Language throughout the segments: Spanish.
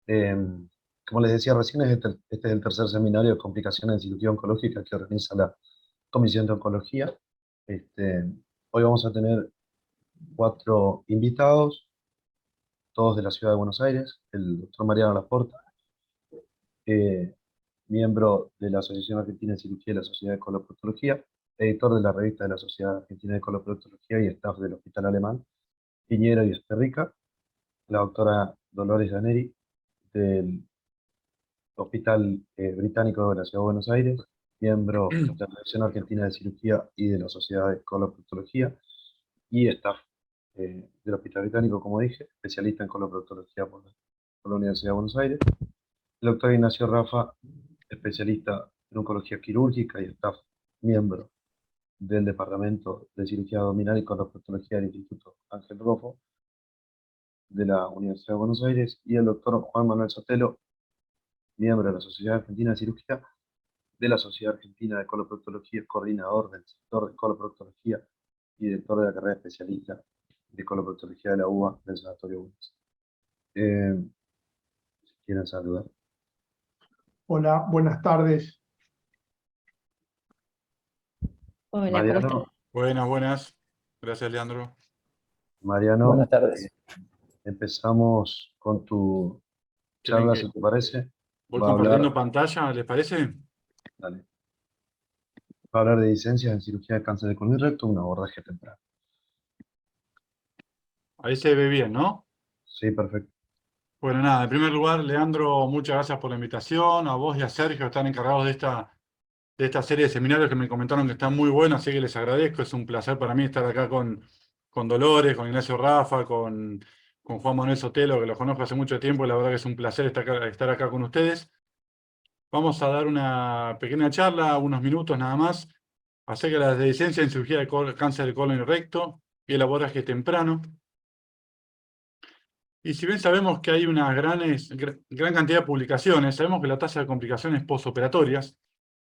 Eh, Como les decía recién, este es el tercer seminario de complicaciones de cirugía oncológica que organiza la Comisión de Oncología. Este, Hoy vamos a tener cuatro invitados, todos de la ciudad de Buenos Aires. El doctor Mariano Laporte, eh, miembro de la Asociación Argentina de Cirugía y la Sociedad de Coloproctología, editor de la revista de la Sociedad Argentina de Coloproctología y staff del Hospital Alemán, Piñero y Esterrica. La doctora Dolores Daneri, del Hospital Británico de la Ciudad de Buenos Aires, miembro de la Asociación Argentina de Cirugía y de la Sociedad de Coloproctología, y staff del Hospital Británico, como dije, especialista en coloproctología por la Universidad de Buenos Aires. El doctor Ignacio Rafa, especialista en oncología quirúrgica y staff miembro del Departamento de Cirugía Abdominal y Coloproctología del Instituto Ángel Rofo de la Universidad de Buenos Aires, y el doctor Juan Manuel Sotelo, miembro de la Sociedad Argentina de Cirugía, de la Sociedad Argentina de Coloproctología, coordinador del sector de coloproctología y director de la carrera especialista de coloproctología de la UBA del Sanatorio Bulnes. Si quieren saludar. Hola, buenas tardes. Hola, ¿cómo están? Mariano, Buenas, buenas. Gracias, Leandro. Mariano, Buenas tardes. empezamos con tu ¿Quieren charla, que si te parece. voy Va a hablar, compartiendo pantalla, les parece? dale, va a hablar de licencias en cirugía de cáncer de colon y recto, un abordaje temprano. Ahí se ve bien, ¿no? Sí, perfecto. Bueno, nada, en primer lugar, Leandro, muchas gracias por la invitación. A vos y a Sergio, que están encargados de esta serie de seminarios que me comentaron que están muy buenos, así que les agradezco. Es un placer para mí estar acá con Dolores, con Ignacio Rafa, con Juan Manuel Sotelo, que los conozco hace mucho tiempo, y la verdad que es un placer estar acá con ustedes. Vamos a dar una pequeña charla, unos minutos nada más, acerca de las licencias en cirugía de cáncer de colon y recto y el abordaje temprano. Y si bien sabemos que hay una gran cantidad de publicaciones, sabemos que la tasa de complicaciones postoperatorias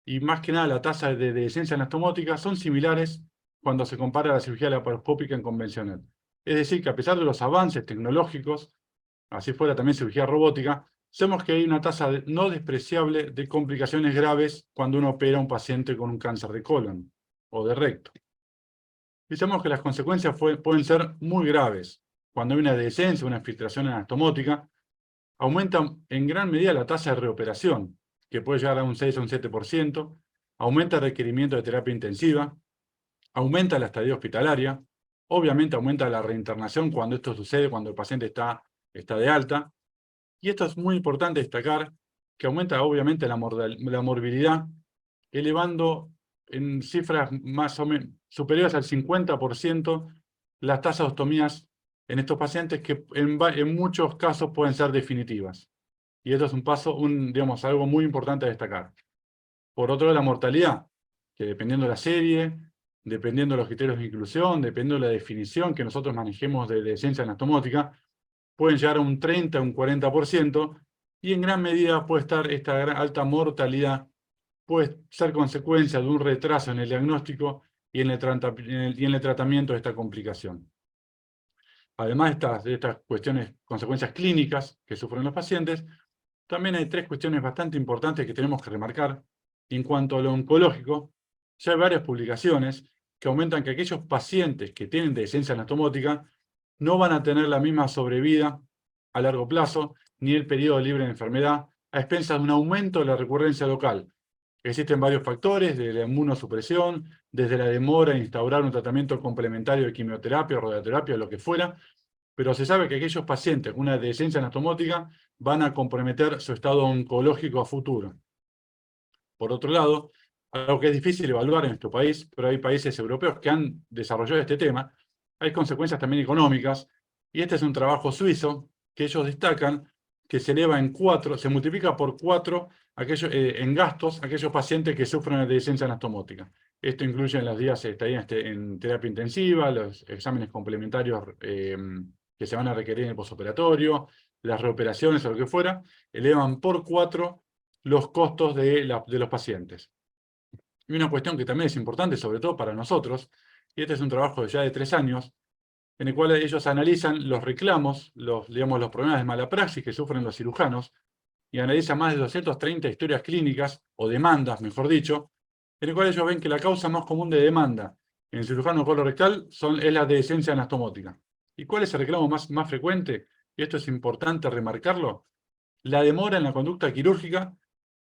y más que nada la tasa de dehiscencia anastomótica son similares cuando se compara la cirugía laparoscópica en convencional. Es decir, que a pesar de los avances tecnológicos, así fuera también cirugía robótica, sabemos que hay una tasa no despreciable de complicaciones graves cuando uno opera a un paciente con un cáncer de colon o de recto. Y sabemos que las consecuencias pueden ser muy graves. Cuando hay una dehiscencia, una infiltración anastomótica, aumenta en gran medida la tasa de reoperación, que puede llegar a un 6 o un 7%, aumenta el requerimiento de terapia intensiva, aumenta la estadía hospitalaria, obviamente aumenta la reinternación cuando esto sucede, cuando el paciente está de alta, y esto es muy importante destacar, que aumenta obviamente la morbilidad, elevando en cifras más o menos superiores al 50% las tasas de ostomías en estos pacientes que en muchos casos pueden ser definitivas. Y esto es digamos, algo muy importante a destacar. Por otro lado, la mortalidad, que dependiendo de la serie, dependiendo de los criterios de inclusión, dependiendo de la definición que nosotros manejemos de ciencia anastomótica, pueden llegar a un 30 o un 40%, y en gran medida puede estar esta alta mortalidad, puede ser consecuencia de un retraso en el diagnóstico y en el tratamiento de esta complicación. Además de estas consecuencias clínicas que sufren los pacientes, también hay tres cuestiones bastante importantes que tenemos que remarcar. En cuanto a lo oncológico, ya hay varias publicaciones que aumentan que aquellos pacientes que tienen dehiscencia anatomótica no van a tener la misma sobrevida a largo plazo, ni el periodo libre de enfermedad, a expensas de un aumento de la recurrencia local. Existen varios factores, desde la inmunosupresión, desde la demora en instaurar un tratamiento complementario de quimioterapia o radioterapia, o lo que fuera, pero se sabe que aquellos pacientes con una dehiscencia anatomótica van a comprometer su estado oncológico a futuro. Por otro lado, algo que es difícil evaluar en nuestro país, pero hay países europeos que han desarrollado este tema, hay consecuencias también económicas, y este es un trabajo suizo que ellos destacan que se eleva se multiplica por 4 en gastos aquellos pacientes que sufren de dehiscencia anastomótica. Esto incluye los días de estadía en terapia intensiva, los exámenes complementarios que se van a requerir en el posoperatorio, las reoperaciones o lo que fuera, elevan por 4 los costos de los pacientes. Y una cuestión que también es importante, sobre todo para nosotros, y este es un trabajo ya de 3 años, en el cual ellos analizan los reclamos, digamos, los problemas de mala praxis que sufren los cirujanos, y analizan más de 230 historias clínicas, o demandas, mejor dicho, en el cual ellos ven que la causa más común de demanda en el cirujano colorectal es la dehiscencia anastomótica. ¿Y cuál es el reclamo más frecuente? Y esto es importante remarcarlo: la demora en la conducta quirúrgica,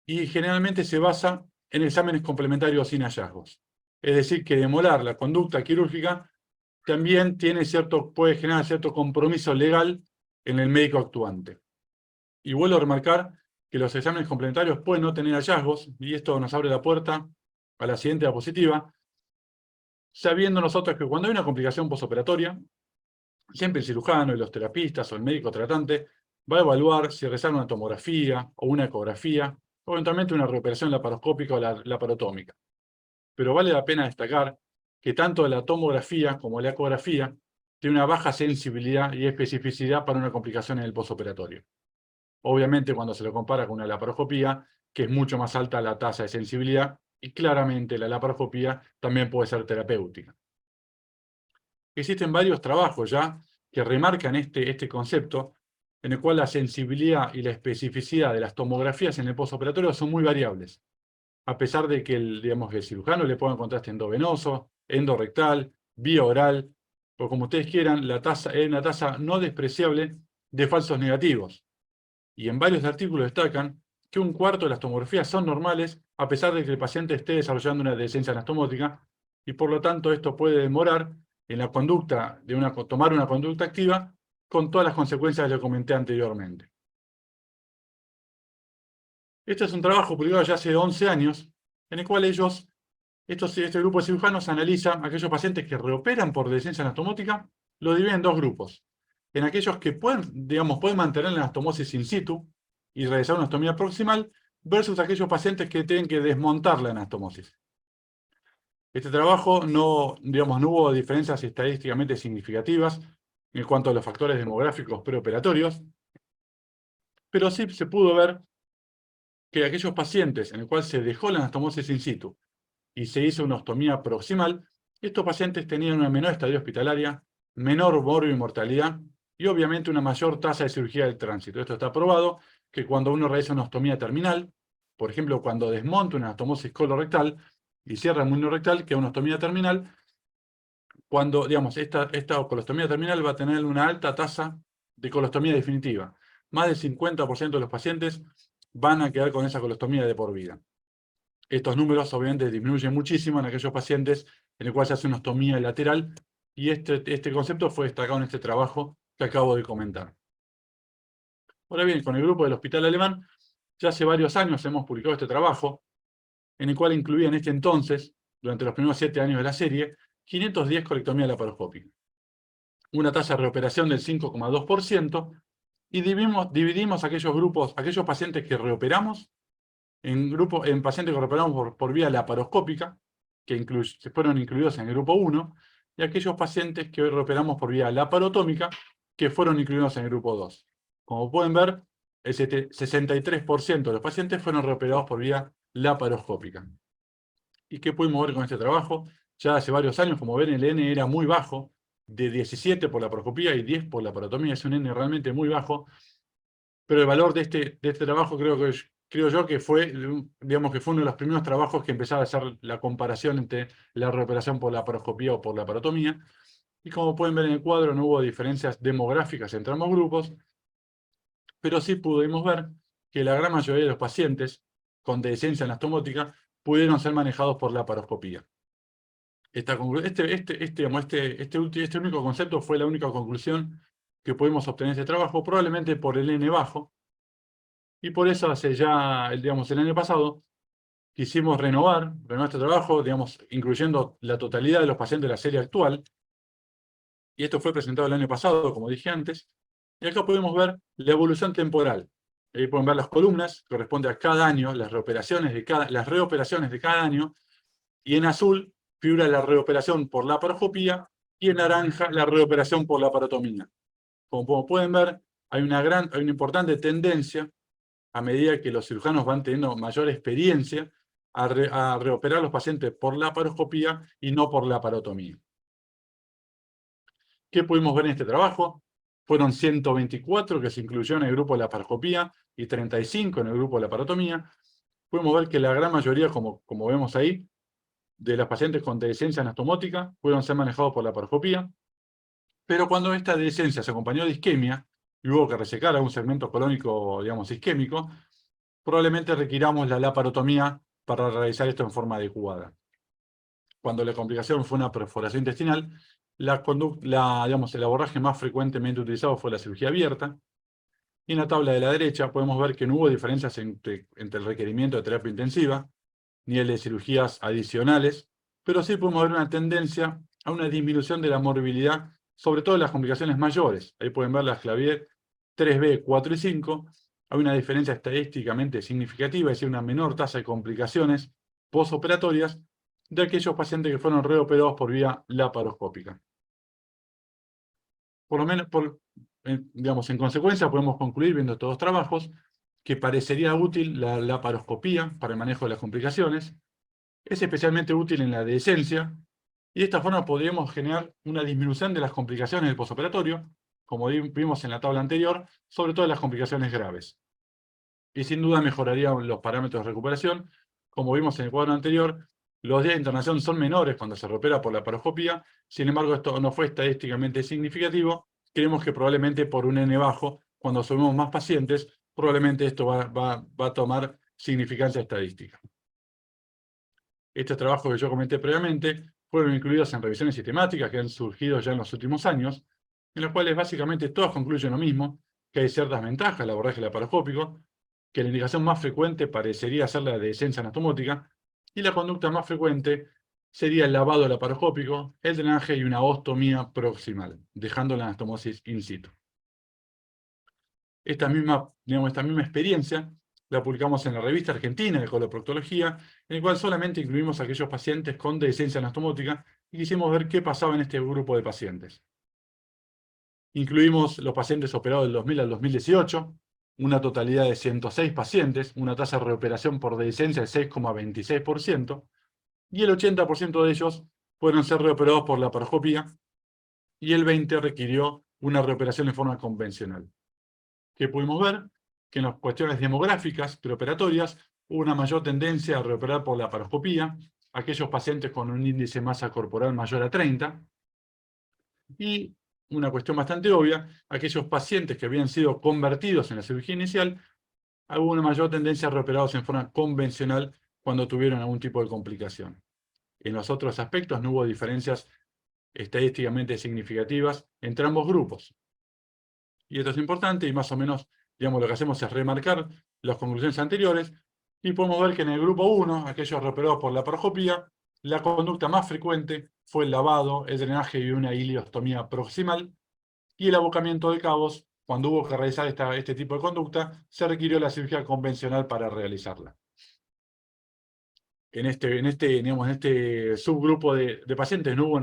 y generalmente se basa en exámenes complementarios sin hallazgos. Es decir, que demorar la conducta quirúrgica también puede generar cierto compromiso legal en el médico actuante. Y vuelvo a remarcar que los exámenes complementarios pueden no tener hallazgos, y esto nos abre la puerta a la siguiente diapositiva, sabiendo nosotros que cuando hay una complicación postoperatoria, siempre el cirujano y los terapistas o el médico tratante va a evaluar si realizar una tomografía o una ecografía, o eventualmente una reoperación laparoscópica o laparotómica. Pero vale la pena destacar que tanto la tomografía como la ecografía tiene una baja sensibilidad y especificidad para una complicación en el postoperatorio. Obviamente cuando se lo compara con una laparoscopía, que es mucho más alta la tasa de sensibilidad, y claramente la laparoscopía también puede ser terapéutica. Existen varios trabajos ya que remarcan este concepto, en el cual la sensibilidad y la especificidad de las tomografías en el postoperatorio son muy variables, a pesar de que el cirujano le ponga contraste endovenoso, endorrectal, vía oral, o como ustedes quieran, es una tasa no despreciable de falsos negativos. Y en varios artículos destacan que 1/4 de las tomografías son normales, a pesar de que el paciente esté desarrollando una dehiscencia anastomótica, y por lo tanto esto puede demorar en la conducta tomar una conducta activa, con todas las consecuencias que le comenté anteriormente. Este es un trabajo publicado ya hace 11 años, en el cual este grupo de cirujanos analiza a aquellos pacientes que reoperan por dehiscencia anastomótica, lo dividen en dos grupos. En aquellos que pueden mantener la anastomosis in situ y realizar una anastomía proximal, versus aquellos pacientes que tienen que desmontar la anastomosis. Este trabajo no hubo diferencias estadísticamente significativas en cuanto a los factores demográficos preoperatorios, pero sí se pudo ver que aquellos pacientes en el cual se dejó la anastomosis in situ y se hizo una ostomía proximal, estos pacientes tenían una menor estadía hospitalaria, menor mortalidad y obviamente una mayor tasa de cirugía del tránsito. Esto está probado que cuando uno realiza una ostomía terminal, por ejemplo, cuando desmonta una anastomosis colorectal y cierra el muñón rectal, que es una ostomía terminal, cuando, esta colostomía terminal va a tener una alta tasa de colostomía definitiva. Más del 50% de los pacientes van a quedar con esa colostomía de por vida. Estos números obviamente disminuyen muchísimo en aquellos pacientes en el cual se hace una ostomía lateral, y este concepto fue destacado en este trabajo que acabo de comentar. Ahora bien, con el grupo del Hospital Alemán, ya hace varios años hemos publicado este trabajo, en el cual incluía en este entonces, durante los primeros 7 años de la serie, 510 colectomías laparoscópicas, una tasa de reoperación del 5,2%, y dividimos aquellos pacientes que reoperamos en pacientes que reoperamos por vía laparoscópica, que fueron incluidos en el grupo 1, y aquellos pacientes que reoperamos por vía laparotómica, que fueron incluidos en el grupo 2. Como pueden ver, el 63% de los pacientes fueron reoperados por vía laparoscópica. ¿Y qué pudimos ver con este trabajo? Ya hace varios años, como ven, el N era muy bajo, de 17 por laparoscopía y 10 por laparotomía, es un N realmente muy bajo, pero el valor de este trabajo creo yo que fue uno de los primeros trabajos que empezaba a hacer la comparación entre la reoperación por laparoscopía o por laparotomía, y como pueden ver en el cuadro, no hubo diferencias demográficas entre ambos grupos, pero sí pudimos ver que la gran mayoría de los pacientes con dehiscencia anastomótica pudieron ser manejados por laparoscopía. Este único concepto fue la única conclusión que pudimos obtener en este trabajo, probablemente por el N bajo, y por eso hace ya, el año pasado, quisimos renovar este trabajo, incluyendo la totalidad de los pacientes de la serie actual, y esto fue presentado el año pasado, como dije antes, y acá podemos ver la evolución temporal. Ahí pueden ver las columnas, corresponde a cada año, las reoperaciones de cada año, y en azul figura la reoperación por laparoscopía, y en naranja la reoperación por laparotomía. Como pueden ver, hay una importante tendencia, a medida que los cirujanos van teniendo mayor experiencia, a reoperar a los pacientes por laparoscopía y no por laparotomía. ¿Qué pudimos ver en este trabajo? Fueron 124 que se incluyó en el grupo de la laparoscopía y 35 en el grupo de la laparotomía. Pudimos ver que la gran mayoría, como vemos ahí, de las pacientes con dehiscencia anastomótica pudieron ser manejados por la laparoscopía, pero cuando esta dehiscencia se acompañó de isquemia y hubo que resecar a un segmento colónico, digamos, isquémico, probablemente requiramos la laparotomía para realizar esto en forma adecuada. Cuando la complicación fue una perforación intestinal, digamos, el abordaje más frecuentemente utilizado fue la cirugía abierta. Y en la tabla de la derecha podemos ver que no hubo diferencias entre el requerimiento de terapia intensiva, ni el de cirugías adicionales, pero sí podemos ver una tendencia a una disminución de la morbilidad, sobre todo en las complicaciones mayores. Ahí pueden ver las Clavier 3B, 4 y 5. Hay una diferencia estadísticamente significativa, es decir, una menor tasa de complicaciones postoperatorias de aquellos pacientes que fueron reoperados por vía laparoscópica. Por lo menos, digamos, en consecuencia podemos concluir viendo estos dos trabajos que parecería útil la laparoscopía para el manejo de las complicaciones, es especialmente útil en la dehiscencia, y de esta forma podríamos generar una disminución de las complicaciones del postoperatorio, como vimos en la tabla anterior, sobre todo en las complicaciones graves. Y sin duda mejorarían los parámetros de recuperación. Como vimos en el cuadro anterior, los días de internación son menores cuando se recupera por la laparoscopía, sin embargo esto no fue estadísticamente significativo. Creemos que probablemente por un N bajo, cuando sumemos más pacientes, probablemente esto va a tomar significancia estadística. Estos trabajos que yo comenté previamente fueron incluidos en revisiones sistemáticas que han surgido ya en los últimos años, en los cuales básicamente todos concluyen lo mismo, que hay ciertas ventajas al abordaje laparoscópico, que la indicación más frecuente parecería ser la dehiscencia anastomótica, y la conducta más frecuente sería el lavado laparoscópico, el drenaje y una ostomía proximal, dejando la anastomosis in situ. Esta misma experiencia la publicamos en la revista argentina de coloproctología, en el cual solamente incluimos a aquellos pacientes con dehiscencia anastomótica y quisimos ver qué pasaba en este grupo de pacientes. Incluimos los pacientes operados del 2000 al 2018, una totalidad de 106 pacientes, una tasa de reoperación por dehiscencia de 6,26%, y el 80% de ellos fueron ser reoperados por laparoscopía, y el 20% requirió una reoperación en forma convencional. ¿Qué pudimos ver? Que en las cuestiones demográficas preoperatorias hubo una mayor tendencia a reoperar por laparoscopía, aquellos pacientes con un índice de masa corporal mayor a 30, y una cuestión bastante obvia, aquellos pacientes que habían sido convertidos en la cirugía inicial, hubo una mayor tendencia a reoperados en forma convencional cuando tuvieron algún tipo de complicación. En los otros aspectos no hubo diferencias estadísticamente significativas entre ambos grupos. Y esto es importante y más o menos, digamos, lo que hacemos es remarcar las conclusiones anteriores y podemos ver que en el grupo 1, aquellos reoperados por laparoscopía, la conducta más frecuente fue el lavado, el drenaje y una ileostomía proximal, y el abocamiento de cabos, cuando hubo que realizar este tipo de conducta, se requirió la cirugía convencional para realizarla. En este subgrupo de pacientes no hubo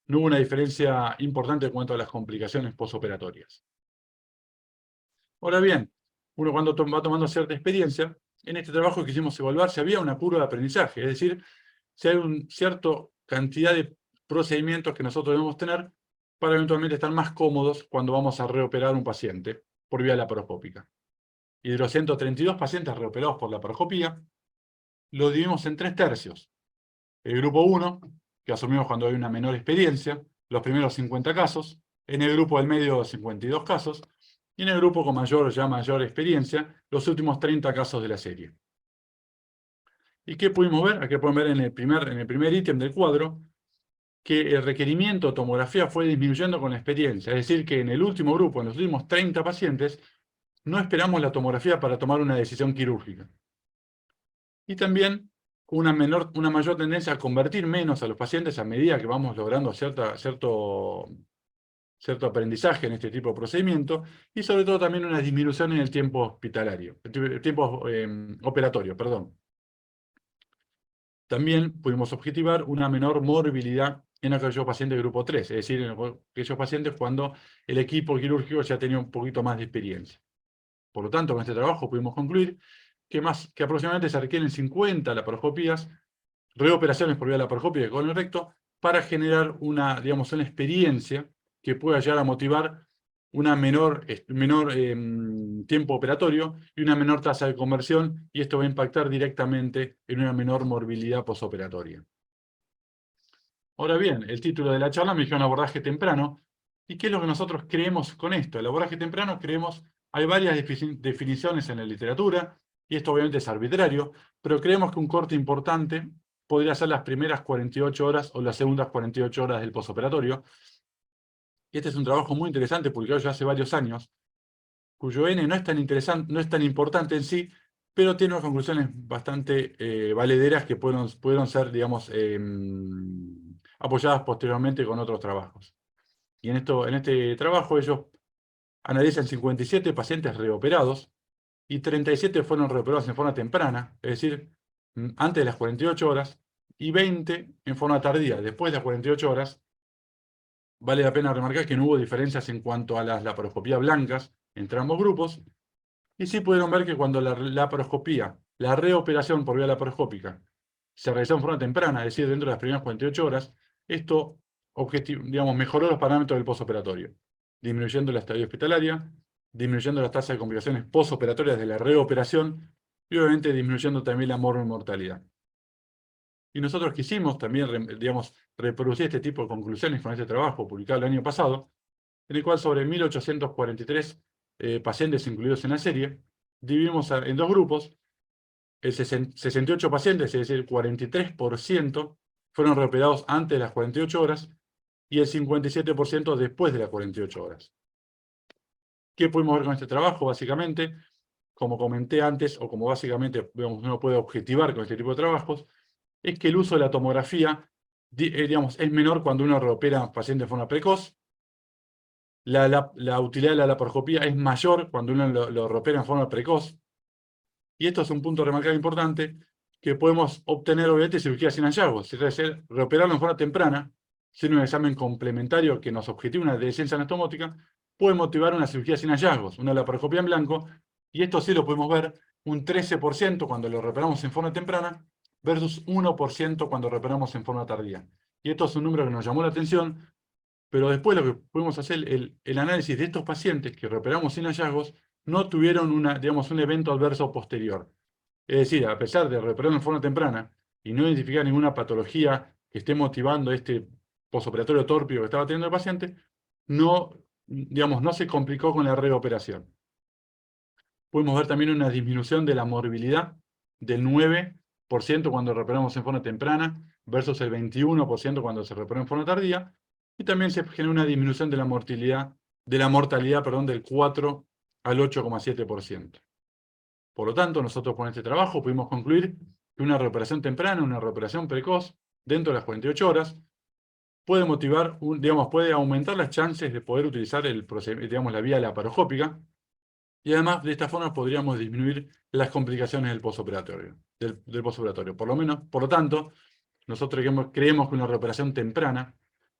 una diferencia importante en cuanto a las complicaciones postoperatorias. Ahora bien, uno cuando va tomando cierta experiencia, en este trabajo quisimos evaluar si había una curva de aprendizaje, es decir, si hay una cierta cantidad de procedimientos que nosotros debemos tener para eventualmente estar más cómodos cuando vamos a reoperar un paciente por vía laparoscópica. Y de los 132 pacientes reoperados por laparoscopía, lo dividimos en 3 tercios. El grupo 1, que asumimos cuando hay una menor experiencia, los primeros 50 casos, en el grupo del medio 52 casos, y en el grupo con mayor experiencia, los últimos 30 casos de la serie. ¿Y qué pudimos ver? Aquí pueden ver en el primer ítem del cuadro, que el requerimiento de tomografía fue disminuyendo con la experiencia. Es decir, que en el último grupo, en los últimos 30 pacientes, no esperamos la tomografía para tomar una decisión quirúrgica. Y también una mayor tendencia a convertir menos a los pacientes a medida que vamos logrando cierto aprendizaje en este tipo de procedimiento, y sobre todo también una disminución en el tiempo operatorio, perdón. También pudimos objetivar una menor morbilidad en aquellos pacientes de grupo 3, es decir, en aquellos pacientes cuando el equipo quirúrgico ya tenía un poquito más de experiencia. Por lo tanto, con este trabajo pudimos concluir que aproximadamente se requieren 50 laparoscopías, reoperaciones por vía laparoscópica con el recto, para generar una experiencia que pueda llegar a motivar una menor tiempo operatorio y una menor tasa de conversión, y esto va a impactar directamente en una menor morbilidad posoperatoria. Ahora bien, el título de la charla me dijeron abordaje temprano. ¿Y qué es lo que nosotros creemos con esto? El abordaje temprano hay varias definiciones en la literatura, y esto obviamente es arbitrario, pero creemos que un corte importante podría ser las primeras 48 horas o las segundas 48 horas del posoperatorio. Y este es un trabajo muy interesante, publicado ya hace varios años, cuyo N no es tan interesante, no es tan importante en sí, pero tiene unas conclusiones bastante valederas que pudieron ser, digamos, apoyadas posteriormente con otros trabajos. Y en este trabajo ellos analizan 57 pacientes reoperados, y 37 fueron reoperados en forma temprana, es decir, antes de las 48 horas, y 20 en forma tardía, después de las 48 horas. Vale la pena remarcar que no hubo diferencias en cuanto a las laparoscopías blancas entre ambos grupos, y sí pudieron ver que cuando la laparoscopía, la reoperación por vía laparoscópica, se realizó en forma temprana, es decir, dentro de las primeras 48 horas, esto mejoró los parámetros del posoperatorio, disminuyendo la estadía hospitalaria, disminuyendo las tasas de complicaciones posoperatorias de la reoperación, y obviamente disminuyendo también la mortalidad. Y nosotros quisimos también, reproducir este tipo de conclusiones con este trabajo publicado el año pasado, en el cual sobre 1843 pacientes incluidos en la serie, dividimos en dos grupos. El 68 pacientes, es decir, 43%, fueron reoperados antes de las 48 horas, y el 57% después de las 48 horas. ¿Qué pudimos ver con este trabajo? Básicamente, como comenté antes, o como básicamente uno puede objetivar con este tipo de trabajos, es que el uso de la tomografía es menor cuando uno reopera a pacientes de forma precoz. La utilidad de la laparoscopía es mayor cuando uno lo reopera en forma precoz. Y esto es un punto remarcable importante, que podemos obtener obviamente cirugía sin hallazgos. Es decir, reoperarlo en forma temprana, sin un examen complementario que nos objetive una dehiscencia anastomótica, puede motivar una cirugía sin hallazgos, una laparoscopía en blanco, y esto sí lo podemos ver, un 13% cuando lo reoperamos en forma temprana, versus 1% cuando reoperamos en forma tardía. Y esto es un número que nos llamó la atención, pero después lo que pudimos hacer, el análisis de estos pacientes que reoperamos sin hallazgos, no tuvieron un evento adverso posterior. Es decir, a pesar de reoperar en forma temprana y no identificar ninguna patología que esté motivando este posoperatorio tórpido que estaba teniendo el paciente, no se complicó con la reoperación. Pudimos ver también una disminución de la morbilidad del 9% cuando reoperamos en forma temprana versus el 21% cuando se reoperó en forma tardía, y también se generó una disminución de la mortalidad del 4 al 8,7%. Por lo tanto, nosotros con este trabajo pudimos concluir que una reoperación temprana, una reoperación precoz, dentro de las 48 horas, puede motivar, puede aumentar las chances de poder utilizar la vía laparoscópica, y además de esta forma podríamos disminuir las complicaciones del posoperatorio. Por lo tanto, nosotros creemos que una reoperación temprana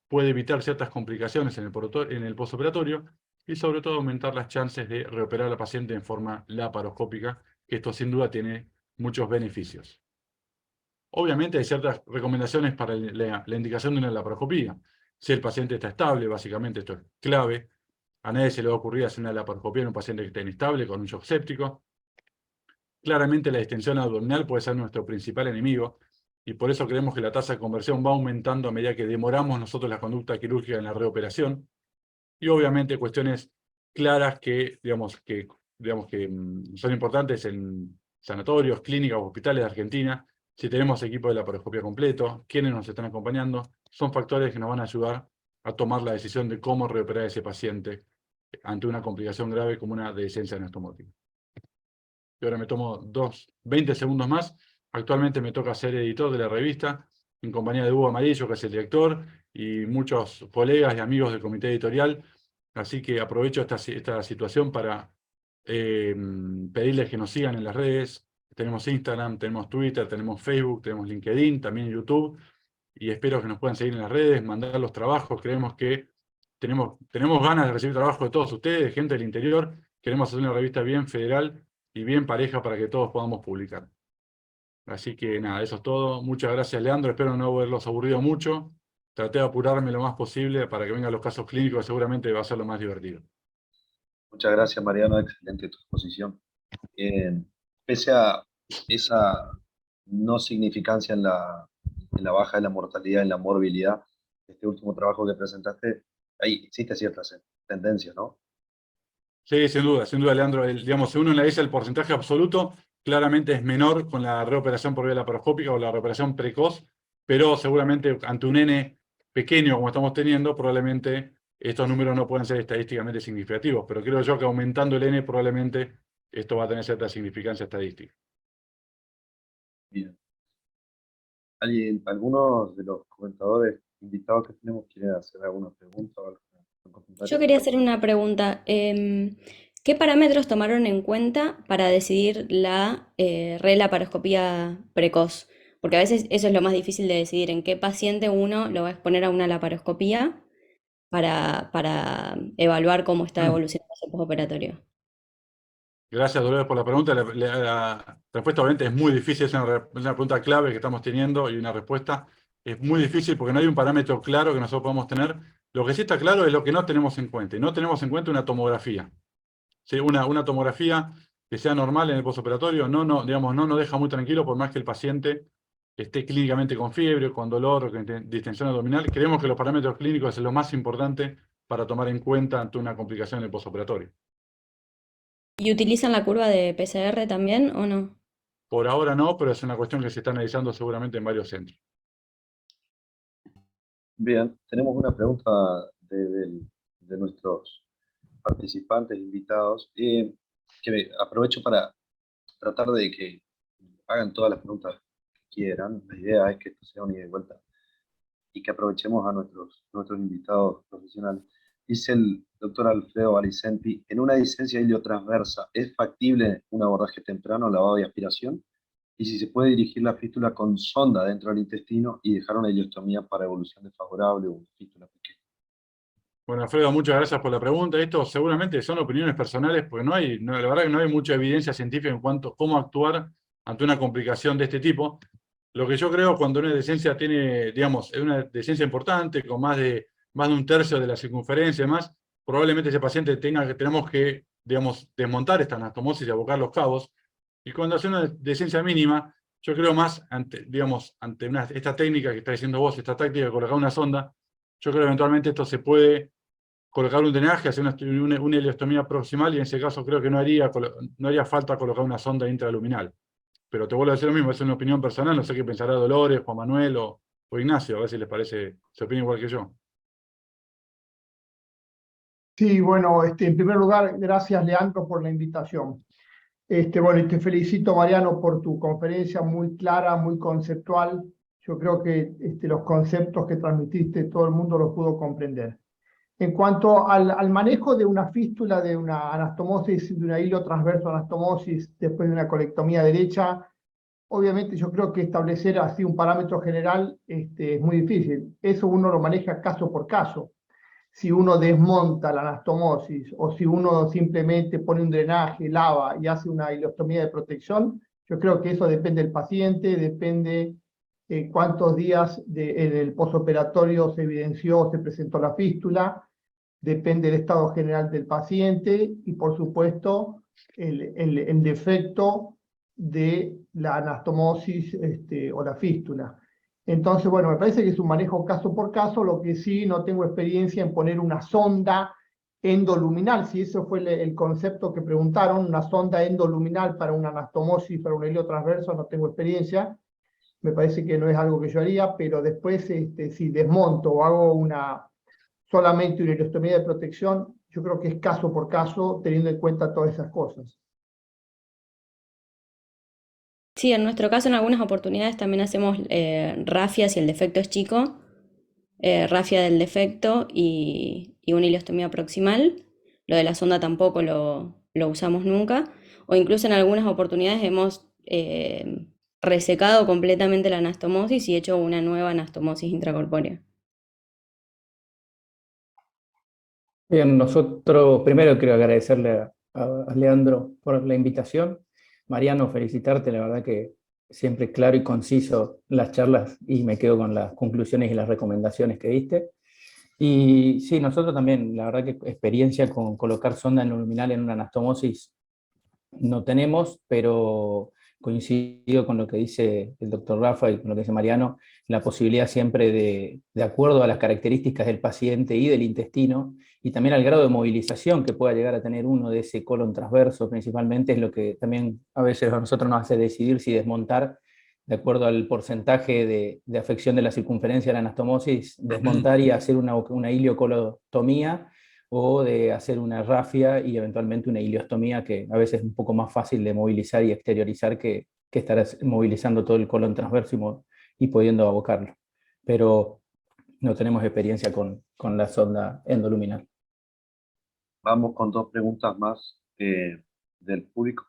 puede evitar ciertas complicaciones en el posoperatorio, y sobre todo aumentar las chances de reoperar al paciente en forma laparoscópica, que esto sin duda tiene muchos beneficios. Obviamente hay ciertas recomendaciones para la indicación de una laparoscopía. Si el paciente está estable, básicamente esto es clave. A nadie se le va a ocurrir hacer una laparoscopía en un paciente que esté inestable, con un shock séptico. Claramente la distensión abdominal puede ser nuestro principal enemigo, y por eso creemos que la tasa de conversión va aumentando a medida que demoramos nosotros la conducta quirúrgica en la reoperación. Y obviamente cuestiones claras que son importantes en sanatorios, clínicas o hospitales de Argentina. Si tenemos equipo de laparoscopía completo, quiénes nos están acompañando, son factores que nos van a ayudar a tomar la decisión de cómo reoperar a ese paciente ante una complicación grave como una dehiscencia anastomótica. Y ahora me tomo 20 segundos más. Actualmente me toca ser editor de la revista, en compañía de Hugo Amarillo, que es el director, y muchos colegas y amigos del comité editorial. Así que aprovecho esta situación para pedirles que nos sigan en las redes. Tenemos Instagram, tenemos Twitter, tenemos Facebook, tenemos LinkedIn, también YouTube, y espero que nos puedan seguir en las redes, mandar los trabajos. Creemos que tenemos ganas de recibir trabajo de todos ustedes, gente del interior. Queremos hacer una revista bien federal y bien pareja para que todos podamos publicar. Así que nada, eso es todo. Muchas gracias, Leandro. Espero no haberlos aburrido mucho. traté de apurarme lo más posible para que vengan los casos clínicos, seguramente va a ser lo más divertido. Muchas gracias, Mariano, excelente tu exposición. Pese a esa no significancia en la baja de la mortalidad, en la morbilidad, este último trabajo que presentaste, ahí existe ciertas tendencias, ¿no? Sí, sin duda, Leandro. Digamos, si uno analiza el porcentaje absoluto, claramente es menor con la reoperación por vía laparoscópica o la reoperación precoz, pero seguramente ante un N pequeño como estamos teniendo, probablemente estos números no pueden ser estadísticamente significativos, pero creo yo que aumentando el N probablemente esto va a tener cierta significancia estadística. Bien. ¿Algunos de los comentadores invitados que tenemos quieren hacer alguna pregunta o algún Yo comentario? quería hacer una pregunta. ¿Qué parámetros tomaron en cuenta para decidir la relaparoscopía precoz? Porque a veces eso es lo más difícil de decidir, en qué paciente uno lo va a exponer a una laparoscopía para evaluar cómo está evolucionando su postoperatorio. Gracias, Dolores, por la pregunta. La respuesta obviamente es muy difícil, es una pregunta clave que estamos teniendo y una respuesta es muy difícil porque no hay un parámetro claro que nosotros podamos tener. Lo que sí está claro es lo que no tenemos en cuenta, y no tenemos en cuenta una tomografía. ¿Sí? Una tomografía que sea normal en el postoperatorio digamos, no nos deja muy tranquilo por más que el paciente esté clínicamente con fiebre, con dolor o con distensión abdominal. Creemos que los parámetros clínicos es lo más importante para tomar en cuenta ante una complicación en el postoperatorio. ¿Y utilizan la curva de PCR también o no? Por ahora no, pero es una cuestión que se está analizando seguramente en varios centros. Bien, tenemos una pregunta de nuestros participantes invitados, aprovecho para tratar de que hagan todas las preguntas que quieran. La idea es que esto sea un ida y vuelta y que aprovechemos a nuestros invitados profesionales. Dice el doctor Alfredo Valicenti, en una disencia iliotransversa, ¿es factible un abordaje temprano, lavado y aspiración? Y si se puede dirigir la fístula con sonda dentro del intestino y dejar una ileostomía para evolución desfavorable o una fístula pequeña. Bueno, Alfredo, muchas gracias por la pregunta. Esto seguramente son opiniones personales, porque la verdad que no hay mucha evidencia científica en cuanto a cómo actuar ante una complicación de este tipo. Lo que yo creo cuando una decencia tiene, digamos, es una decencia importante, con más de un tercio de la circunferencia y demás, probablemente ese paciente tenemos que, digamos, desmontar esta anastomosis y abocar los cabos. Y cuando hace una decencia mínima, yo creo más ante, digamos, ante esta técnica que está diciendo vos, esta táctica de colocar una sonda, yo creo que eventualmente esto se puede colocar un drenaje, hacer una ileostomía proximal, y en ese caso creo que no haría falta colocar una sonda intraluminal. Pero te vuelvo a decir lo mismo, es una opinión personal, no sé qué pensará Dolores, Juan Manuel o Ignacio, a ver si les parece, se opina igual que yo. Sí, bueno, en primer lugar, gracias Leandro por la invitación. Bueno, y te felicito Mariano por tu conferencia muy clara, muy conceptual. Yo creo que los conceptos que transmitiste todo el mundo los pudo comprender. En cuanto al manejo de una fístula, de una anastomosis, de una iliotransverso anastomosis después de una colectomía derecha, obviamente yo creo que establecer así un parámetro general es muy difícil. Eso uno lo maneja caso por caso. Si uno desmonta la anastomosis o si uno simplemente pone un drenaje, lava y hace una ileostomía de protección, yo creo que eso depende del paciente, depende cuántos días en el postoperatorio se evidenció, se presentó la fístula, depende del estado general del paciente y por supuesto el defecto de la anastomosis o la fístula. Entonces, bueno, me parece que es un manejo caso por caso. Lo que sí no tengo experiencia en poner una sonda endoluminal, si eso fue el concepto que preguntaron, una sonda endoluminal para una anastomosis, para un heliotransverso, no tengo experiencia. Me parece que no es algo que yo haría, pero después si desmonto o hago solamente una ileostomía de protección, yo creo que es caso por caso, teniendo en cuenta todas esas cosas. Sí, en nuestro caso en algunas oportunidades también hacemos rafia si el defecto es chico, rafia del defecto y una ileostomía proximal. Lo de la sonda tampoco lo usamos nunca. O incluso en algunas oportunidades hemos resecado completamente la anastomosis y hecho una nueva anastomosis intracorpórea. Bien, nosotros primero quiero agradecerle a Leandro por la invitación. Mariano, felicitarte, la verdad que siempre claro y conciso las charlas y me quedo con las conclusiones y las recomendaciones que diste. Y sí, nosotros también, la verdad que experiencia con colocar sonda endoluminal en una anastomosis no tenemos, pero coincido con lo que dice el doctor Rafa y con lo que dice Mariano, la posibilidad siempre de acuerdo a las características del paciente y del intestino, y también al grado de movilización que pueda llegar a tener uno de ese colon transverso, principalmente es lo que también a veces a nosotros nos hace decidir si desmontar, de acuerdo al porcentaje de afección de la circunferencia de la anastomosis, desmontar y hacer una iliocolotomía, o de hacer una rafia y eventualmente una ileostomía, que a veces es un poco más fácil de movilizar y exteriorizar que estar movilizando todo el colon transverso y pudiendo abocarlo. Pero no tenemos experiencia con la sonda endoluminal. Vamos con dos preguntas más del público.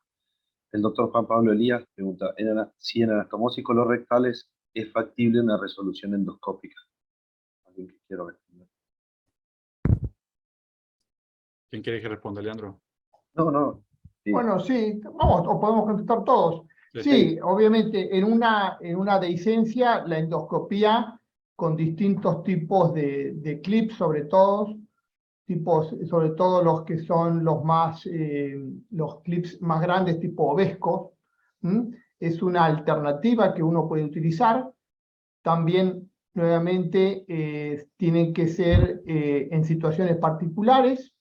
El doctor Juan Pablo Elías pregunta, si en anastomosis colorectales es factible una resolución endoscópica. Alguien que quiera responder. ¿Quién quiere que responda, Leandro? No. Sí. Bueno, sí, vamos, o podemos contestar todos. Sí, obviamente en una dehiscencia, la endoscopía con distintos tipos de clips, sobre todo los que son los clips más grandes, tipo Ovesco, es una alternativa que uno puede utilizar. También, nuevamente, tienen que ser en situaciones particulares.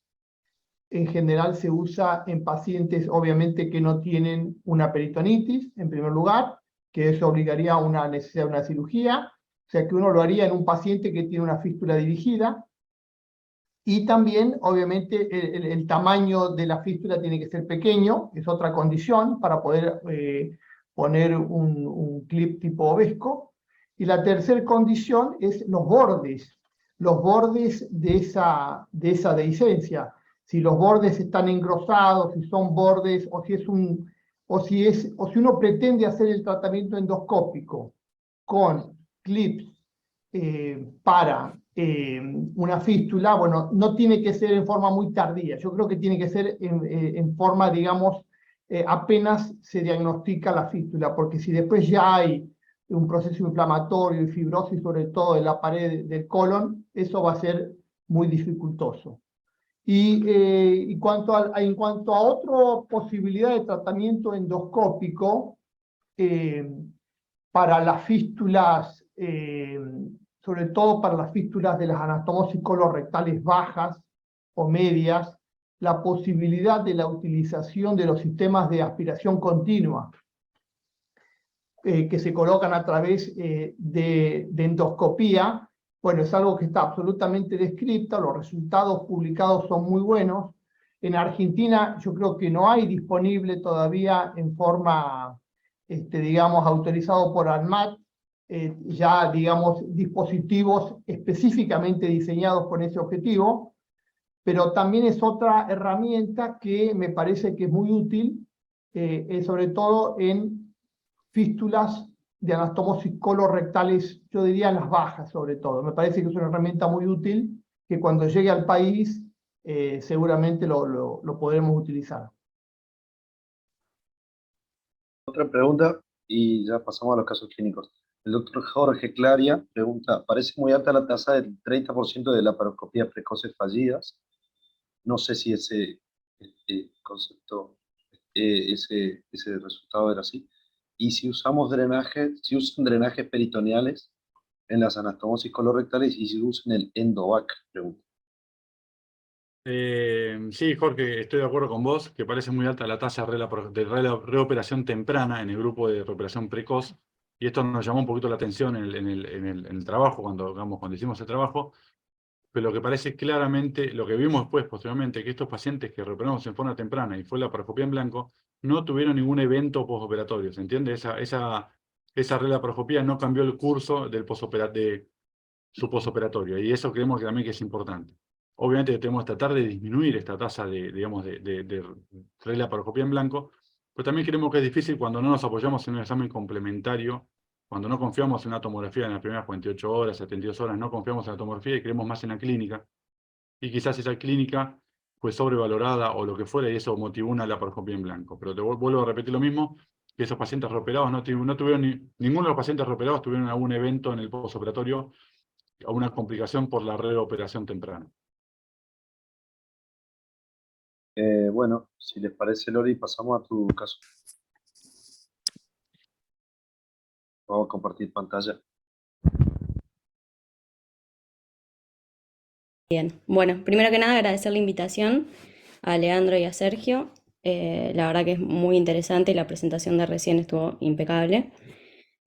En general se usa en pacientes, obviamente, que no tienen una peritonitis, en primer lugar, que eso obligaría a una necesidad de una cirugía, o sea que uno lo haría en un paciente que tiene una fístula dirigida. Y también, obviamente, el tamaño de la fístula tiene que ser pequeño, es otra condición para poder poner un clip tipo Ovesco. Y la tercera condición es los bordes de esa dehiscencia. Si los bordes están engrosados, si son bordes, o si uno pretende hacer el tratamiento endoscópico con clips para una fístula, bueno, no tiene que ser en forma muy tardía. Yo creo que tiene que ser en forma, digamos, apenas se diagnostica la fístula, porque si después ya hay un proceso inflamatorio y fibrosis, sobre todo en la pared del colon, eso va a ser muy dificultoso. Y en cuanto a otra posibilidad de tratamiento endoscópico, para las fístulas, sobre todo para las fístulas de las anastomosis colorectales bajas o medias, la posibilidad de la utilización de los sistemas de continua que se colocan a través de endoscopía, bueno, es algo que está absolutamente descrito, los resultados publicados son muy buenos. En Argentina yo creo que no hay disponible todavía en forma, digamos, autorizado por ANMAT, ya, digamos, dispositivos específicamente diseñados con ese objetivo, pero también es otra herramienta que me parece que es muy útil, sobre todo en fístulas de anastomosis colorectales, yo diría las bajas sobre todo. Me parece que es una herramienta muy útil que cuando llegue al país seguramente lo podremos utilizar. Otra pregunta y ya pasamos a los casos clínicos. El doctor Jorge Claria pregunta, parece muy alta la tasa del 30% de laparoscopías precoces fallidas. No sé si ese concepto, ese resultado era así. Y si usamos drenaje, si usan drenajes peritoneales en las anastomosis colorectales y si usan el endovac, pregunta. Sí, Jorge, estoy de acuerdo con vos, que parece muy alta la tasa de reoperación temprana en el grupo de reoperación precoz, y esto nos llamó un poquito la atención en el trabajo, cuando hicimos el trabajo, pero lo que parece claramente, lo que vimos después, posteriormente, que estos pacientes que reoperamos en forma temprana y fue la laparoscopía en blanco, no tuvieron ningún evento postoperatorio, ¿se entiende? Esa laparoscopía no cambió el curso de su postoperatorio, y eso creemos que también que es importante. Obviamente tenemos que tratar de disminuir esta tasa de laparoscopía en blanco, pero también creemos que es difícil cuando no nos apoyamos en un examen complementario, cuando no confiamos en una tomografía en las primeras 48 horas, 72 horas, no confiamos en la tomografía y creemos más en la clínica, y quizás esa clínica fue sobrevalorada o lo que fuera, y eso motivó una laparoscopía en blanco. Pero te vuelvo a repetir lo mismo, que esos pacientes reoperados no tuvieron ninguno de los pacientes reoperados tuvieron algún evento en el postoperatorio o una complicación por la reoperación temprana. Bueno, si les parece, Lori, pasamos a tu caso. Vamos a compartir pantalla. Bien, bueno, primero que nada agradecer la invitación a Leandro y a Sergio. La verdad que es muy interesante y la presentación de recién estuvo impecable.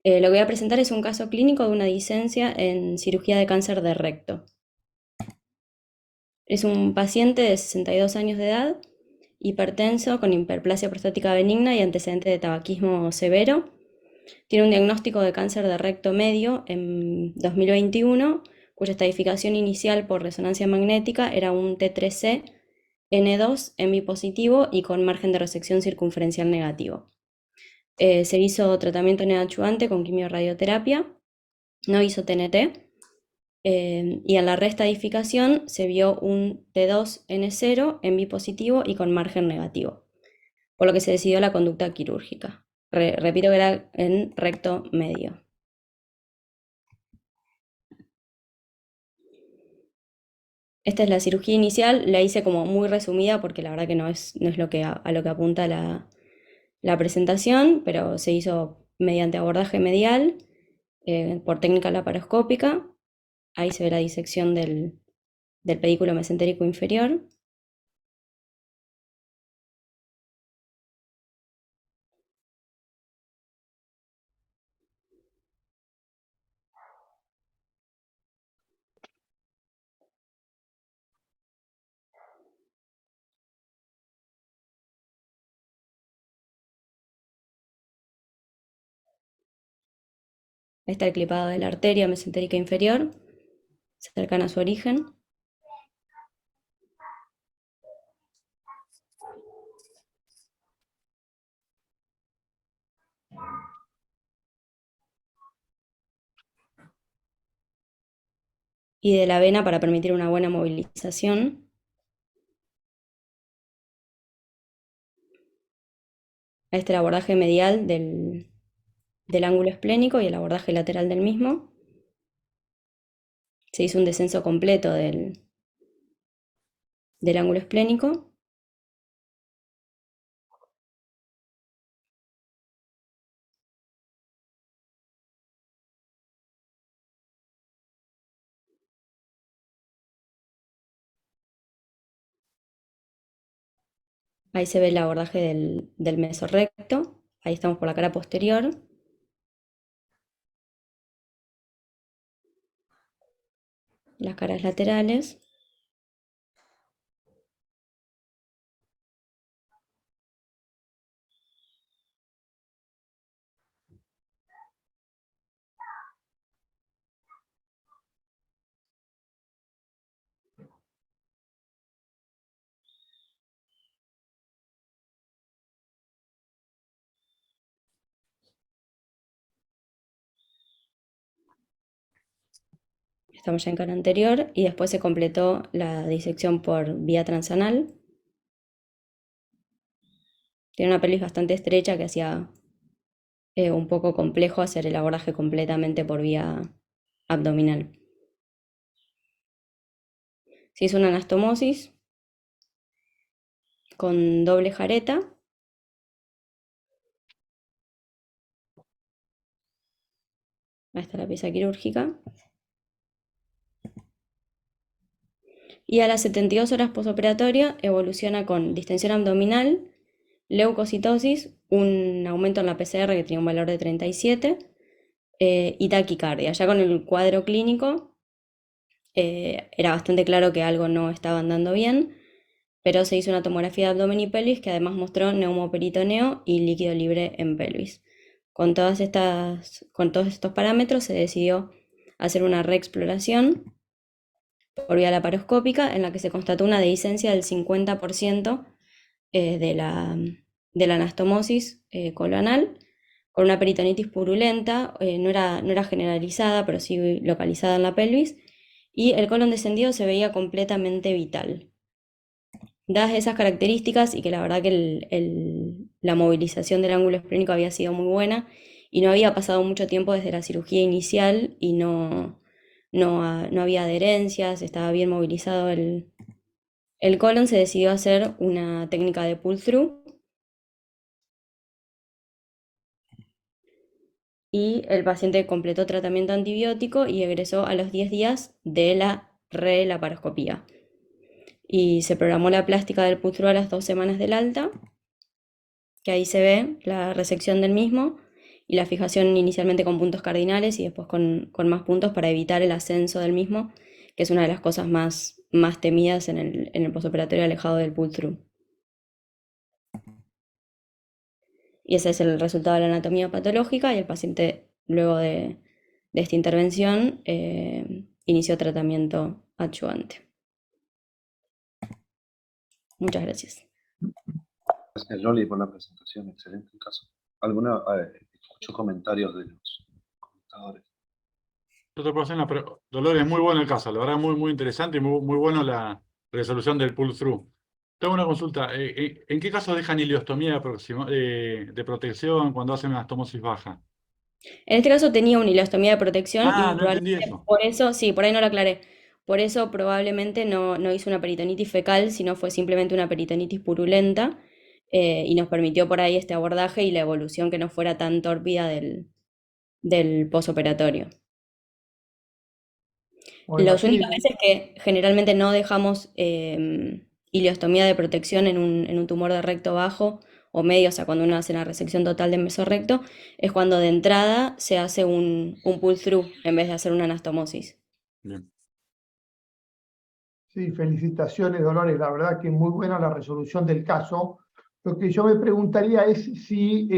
Lo que voy a presentar es un caso clínico de una disencia en cirugía de cáncer de recto. Es un paciente de 62 años de edad, hipertenso, con hiperplasia prostática benigna y antecedente de tabaquismo severo. Tiene un diagnóstico de cáncer de recto medio en 2021, cuya estadificación inicial por resonancia magnética era un T3C N2 EMI positivo y con margen de resección circunferencial negativo. Se hizo tratamiento neoadjuvante con quimiorradioterapia, no hizo TNT, y en la reestadificación se vio un T2N0 EMI positivo y con margen negativo, por lo que se decidió la conducta quirúrgica. Repito que era en recto medio. Esta es la cirugía inicial, la hice como muy resumida porque la verdad que no es lo que a lo que apunta la presentación, pero se hizo mediante abordaje medial por técnica laparoscópica. Ahí se ve la disección del pedículo mesentérico inferior. Ahí está el clipado de la arteria mesentérica inferior, cercana a su origen. Y de la vena para permitir una buena movilización. Ahí está el abordaje medial del ángulo esplénico y el abordaje lateral del mismo. Se hizo un descenso completo del ángulo esplénico. Ahí se ve el abordaje del mesorrecto. Ahí estamos por la cara posterior. Las caras laterales. Estamos ya en cara anterior y después se completó la disección por vía transanal. Tiene una pelvis bastante estrecha que hacía un poco complejo hacer el abordaje completamente por vía abdominal. Se hizo una anastomosis con doble jareta. Ahí está la pieza quirúrgica. Y a las 72 horas postoperatoria evoluciona con distensión abdominal, leucocitosis, un aumento en la PCR que tenía un valor de 37 y taquicardia. Ya con el cuadro clínico era bastante claro que algo no estaba andando bien, pero se hizo una tomografía de abdomen y pelvis que además mostró neumoperitoneo y líquido libre en pelvis. Con todos estos parámetros se decidió hacer una reexploración por vía laparoscópica en la que se constató una dehiscencia del 50% de la anastomosis colonal, con una peritonitis purulenta, no era generalizada, pero sí localizada en la pelvis, y el colon descendido se veía completamente vital. Dadas esas características y que la verdad que la movilización del ángulo esplénico había sido muy buena y no había pasado mucho tiempo desde la cirugía inicial y no había adherencias, estaba bien movilizado el colon. Se decidió hacer una técnica de pull-through y el paciente completó tratamiento antibiótico y egresó a los 10 días de la relaparoscopía. Y se programó la plástica del pull-through a las 2 semanas del alta, que ahí se ve la resección del mismo y la fijación inicialmente con puntos cardinales y después con más puntos para evitar el ascenso del mismo, que es una de las cosas más temidas en el postoperatorio alejado del pull-through. Y ese es el resultado de la anatomía patológica y el paciente, luego de esta intervención, inició tratamiento adyuvante. Muchas gracias. Gracias, Loli, por la presentación. Excelente caso. Escucho comentarios de los comentadores. Yo te puedo hacer Dolores, muy bueno el caso, la verdad muy interesante y muy bueno la resolución del pull-through. Tengo una consulta, ¿en qué caso dejan ileostomía de protección cuando hacen una anastomosis baja? En este caso tenía una ileostomía de protección y No entendí probablemente eso. por eso, sí, por ahí no lo aclaré. Por eso probablemente no hizo una peritonitis fecal, sino fue simplemente una peritonitis purulenta, y nos permitió por ahí este abordaje y la evolución que no fuera tan tórpida del posoperatorio. Bueno, Las únicas sí, veces que generalmente no dejamos ileostomía de protección en un tumor de recto bajo o medio, o sea, cuando uno hace la resección total de mesorrecto, es cuando de entrada se hace un pull-through en vez de hacer una anastomosis. Bien. sí, felicitaciones, Dolores. La verdad que muy buena la resolución del caso. Lo que yo me preguntaría es si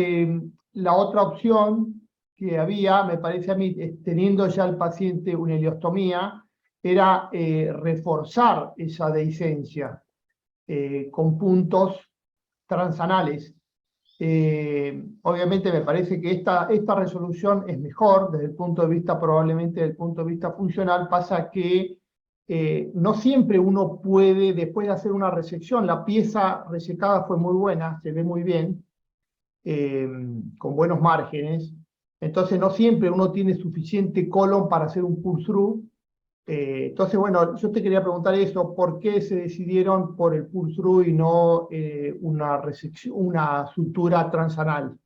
la otra opción que había, me parece a mí, teniendo ya el paciente una ileostomía, era reforzar esa dehiscencia con puntos transanales. Obviamente me parece que esta resolución es mejor desde el punto de vista, probablemente desde el punto de vista funcional. Pasa que no siempre uno puede, después de hacer una resección, la pieza resecada fue muy buena, se ve muy bien, eh, con buenos márgenes, entonces no siempre uno tiene suficiente colon para hacer un pull-through. Entonces, bueno, yo te quería preguntar eso, ¿por qué se decidieron por el pull-through y no una resección, una sutura transanal?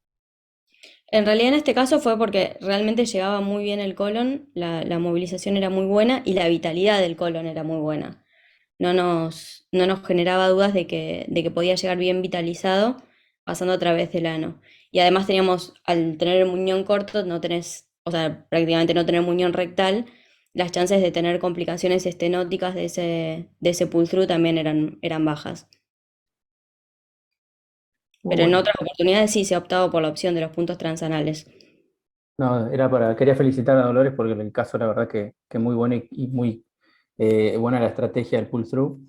En realidad en este caso fue porque realmente llegaba muy bien el colon, la movilización era muy buena y la vitalidad del colon era muy buena. No nos generaba dudas de que podía llegar bien vitalizado pasando a través del ano. Y además teníamos, al tener el muñón corto, no tenés, o sea, prácticamente no tener muñón rectal, las chances de tener complicaciones estenóticas de ese pull-through también eran bajas. Muy Pero en bueno. otras oportunidades sí se ha optado por la opción de los puntos transanales. No, quería felicitar a Dolores porque el caso la verdad que muy bueno y muy buena la estrategia del pull-through.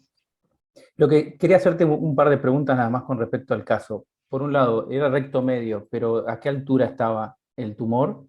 Lo que quería hacerte un par de preguntas nada más con respecto al caso. Por un lado, era recto medio, pero ¿a qué altura estaba el tumor?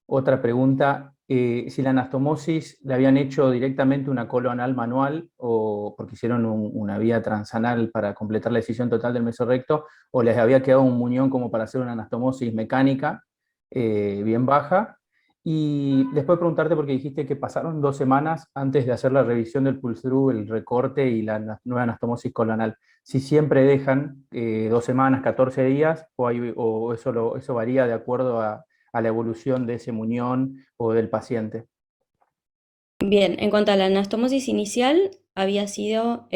Otra pregunta, si la anastomosis le habían hecho directamente una colonal manual o porque hicieron una vía transanal para completar la decisión total del mesorrecto, o les había quedado un muñón como para hacer una anastomosis mecánica bien baja. Y después preguntarte, porque dijiste que pasaron 2 semanas antes de hacer la revisión del pull-through, el recorte y la nueva anastomosis colonal. Si siempre dejan 2 semanas, 14 días, o eso varía de acuerdo a la evolución de ese muñón o del paciente. Bien, en cuanto a la anastomosis inicial, había sido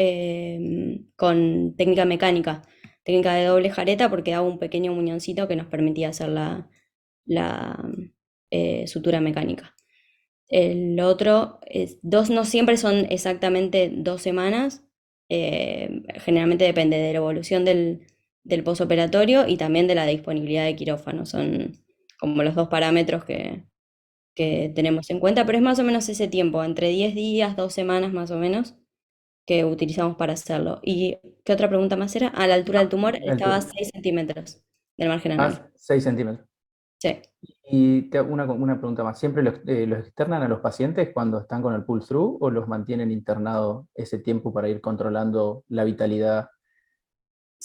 con técnica de doble jareta, porque daba un pequeño muñoncito que nos permitía hacer la sutura mecánica. El otro, no siempre son exactamente 2 semanas, generalmente depende de la evolución del posoperatorio y también de la disponibilidad de quirófano, son como los dos parámetros que tenemos en cuenta, pero es más o menos ese tiempo, entre 10 días, 2 semanas más o menos, que utilizamos para hacerlo. ¿Y qué otra pregunta más era? A la altura del tumor La estaba a altura. 6 centímetros del margen anal. 6 centímetros. Sí. Y te hago una pregunta más. ¿Siempre los externan a los pacientes cuando están con el pull-through o los mantienen internados ese tiempo para ir controlando la vitalidad?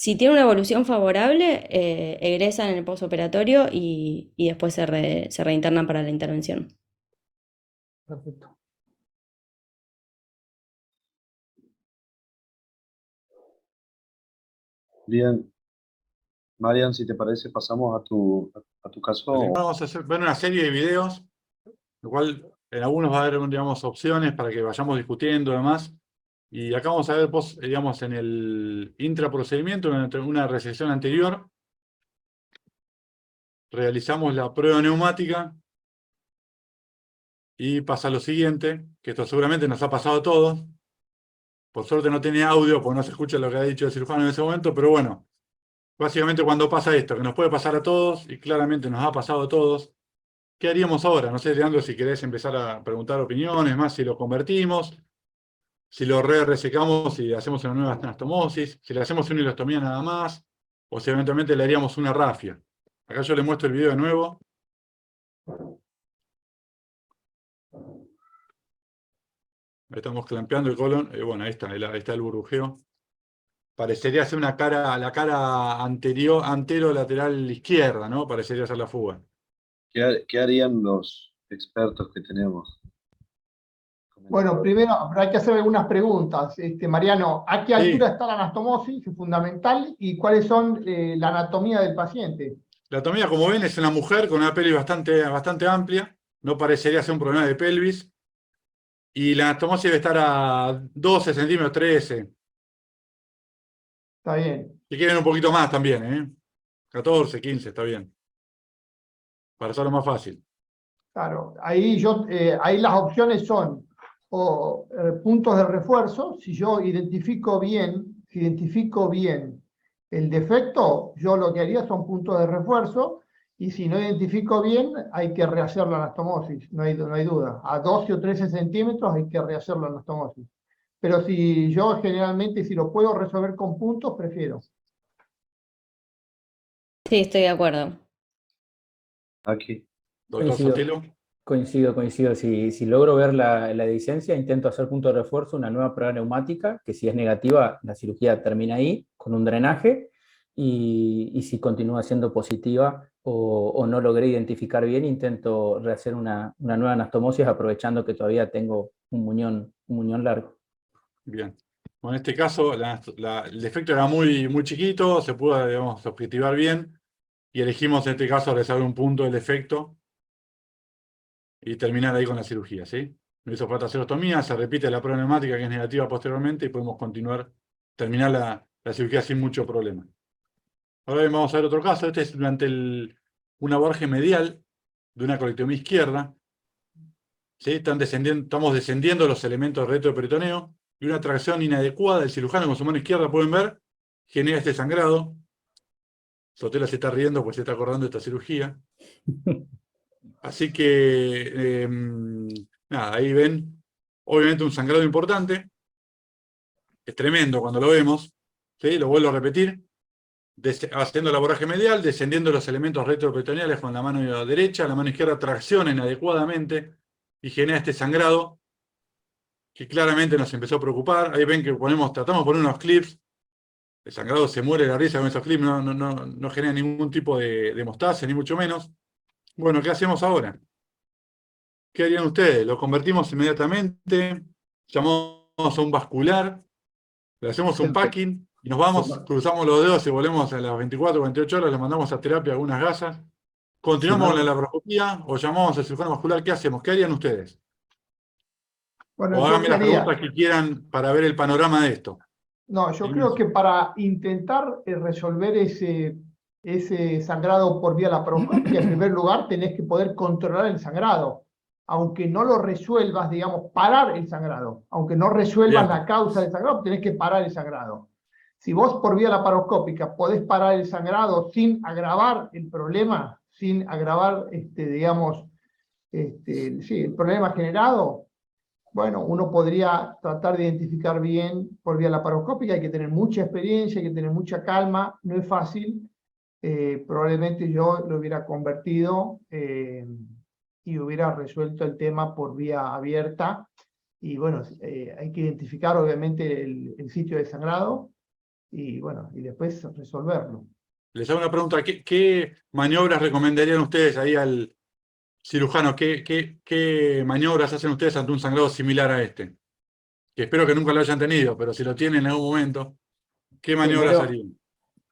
Si tiene una evolución favorable, egresan en el postoperatorio y después se reinternan para la intervención. Perfecto. Bien. Marian, si te parece, pasamos a tu caso. Vamos a ver una serie de videos, lo cual en algunos va a haber, digamos, opciones para que vayamos discutiendo y demás. Y acá vamos a ver, digamos, en el intraprocedimiento, en una resección anterior, realizamos la prueba neumática y pasa lo siguiente, que esto seguramente nos ha pasado a todos. Por suerte no tenía audio, porque no se escucha lo que ha dicho el cirujano en ese momento, pero bueno, básicamente cuando pasa esto, que nos puede pasar a todos, y claramente nos ha pasado a todos, ¿qué haríamos ahora? No sé, Leandro, si querés empezar a preguntar opiniones, más si lo convertimos, si lo resecamos y hacemos una nueva anastomosis, si le hacemos una hilostomía nada más, o si eventualmente le haríamos una rafia. Acá yo le muestro el video de nuevo. Ahí estamos clampeando el colon. Bueno, ahí está el burbujeo. Parecería ser la cara anterior, anterolateral izquierda, ¿no? Parecería ser la fuga. ¿Qué harían los expertos que tenemos? Bueno, primero hay que hacer algunas preguntas. Mariano, ¿a qué Sí. altura está la anastomosis? Es fundamental. ¿Y cuáles son la anatomía del paciente? La anatomía, como ven, es una mujer con una pelvis bastante amplia. No parecería ser un problema de pelvis. Y la anastomosis debe estar a 12 centímetros, 13. Está bien. Si quieren un poquito más también, ¿eh? 14, 15, está bien. Para hacerlo más fácil. Claro, ahí las opciones son puntos de refuerzo. Si identifico bien el defecto, yo lo que haría son puntos de refuerzo, y si no identifico bien, hay que rehacer la anastomosis, no hay duda. A 12 o 13 centímetros hay que rehacer la anastomosis. Pero si lo puedo resolver con puntos, prefiero. Sí, estoy de acuerdo. Aquí. Doctor Sotelo. Coincido. Si logro ver la licencia, intento hacer punto de refuerzo, una nueva prueba neumática, que si es negativa, la cirugía termina ahí, con un drenaje, y si continúa siendo positiva o no logré identificar bien, intento rehacer una nueva anastomosis, aprovechando que todavía tengo un muñón largo. Bien. Bueno, en este caso, el defecto era muy chiquito, se pudo, digamos, objetivar bien, y elegimos en este caso resolver un punto del defecto y terminar ahí con la cirugía, ¿sí? No hizo falta hacer ostomía, se repite la prueba neumática que es negativa posteriormente y podemos terminar la cirugía sin mucho problema. Ahora bien, vamos a ver otro caso. Este es durante un abordaje medial de una colectomía izquierda. ¿Sí? Estamos descendiendo los elementos retroperitoneo y una tracción inadecuada del cirujano con su mano izquierda, pueden ver, genera este sangrado. Sotelo se está riendo porque se está acordando de esta cirugía. Así que, nada, ahí ven, obviamente un sangrado importante. Es tremendo cuando lo vemos. ¿Sí? Lo vuelvo a repetir. Haciendo el abordaje medial, descendiendo los elementos retroperitoneales con la mano derecha, la mano izquierda tracciona inadecuadamente y genera este sangrado que claramente nos empezó a preocupar. Ahí ven que tratamos de poner unos clips. El sangrado se muere de la risa con esos clips, no genera ningún tipo de hemostasia, ni mucho menos. Bueno, ¿qué hacemos ahora? ¿Qué harían ustedes? Lo convertimos inmediatamente, llamamos a un vascular, le hacemos un packing y nos vamos, cruzamos los dedos y volvemos a las 24 o 28 horas, le mandamos a terapia algunas gasas. ¿Continuamos con la laparoscopía o llamamos al cirujano vascular? ¿Qué hacemos? ¿Qué harían ustedes? Bueno, O yo háganme las quería- preguntas que quieran para ver el panorama de esto. No, yo creo que para intentar resolver ese sangrado por vía laparoscópica, en primer lugar tenés que poder controlar el sangrado. Aunque no lo resuelvas, digamos, parar el sangrado. Aunque no resuelvas Bien. la causa del sangrado, tenés que parar el sangrado. Si vos por vía laparoscópica podés parar el sangrado sin agravar el problema, sin agravar, digamos, el problema generado, bueno, uno podría tratar de identificar bien por vía laparoscópica. Hay que tener mucha experiencia, hay que tener mucha calma, no es fácil. Probablemente yo lo hubiera convertido y hubiera resuelto el tema por vía abierta. Y bueno, hay que identificar obviamente el sitio de sangrado y bueno, y después resolverlo. Les hago una pregunta, ¿qué maniobras recomendarían ustedes ahí al cirujano? ¿Qué maniobras hacen ustedes ante un sangrado similar a este? Que espero que nunca lo hayan tenido, pero si lo tienen en algún momento, ¿qué maniobras harían?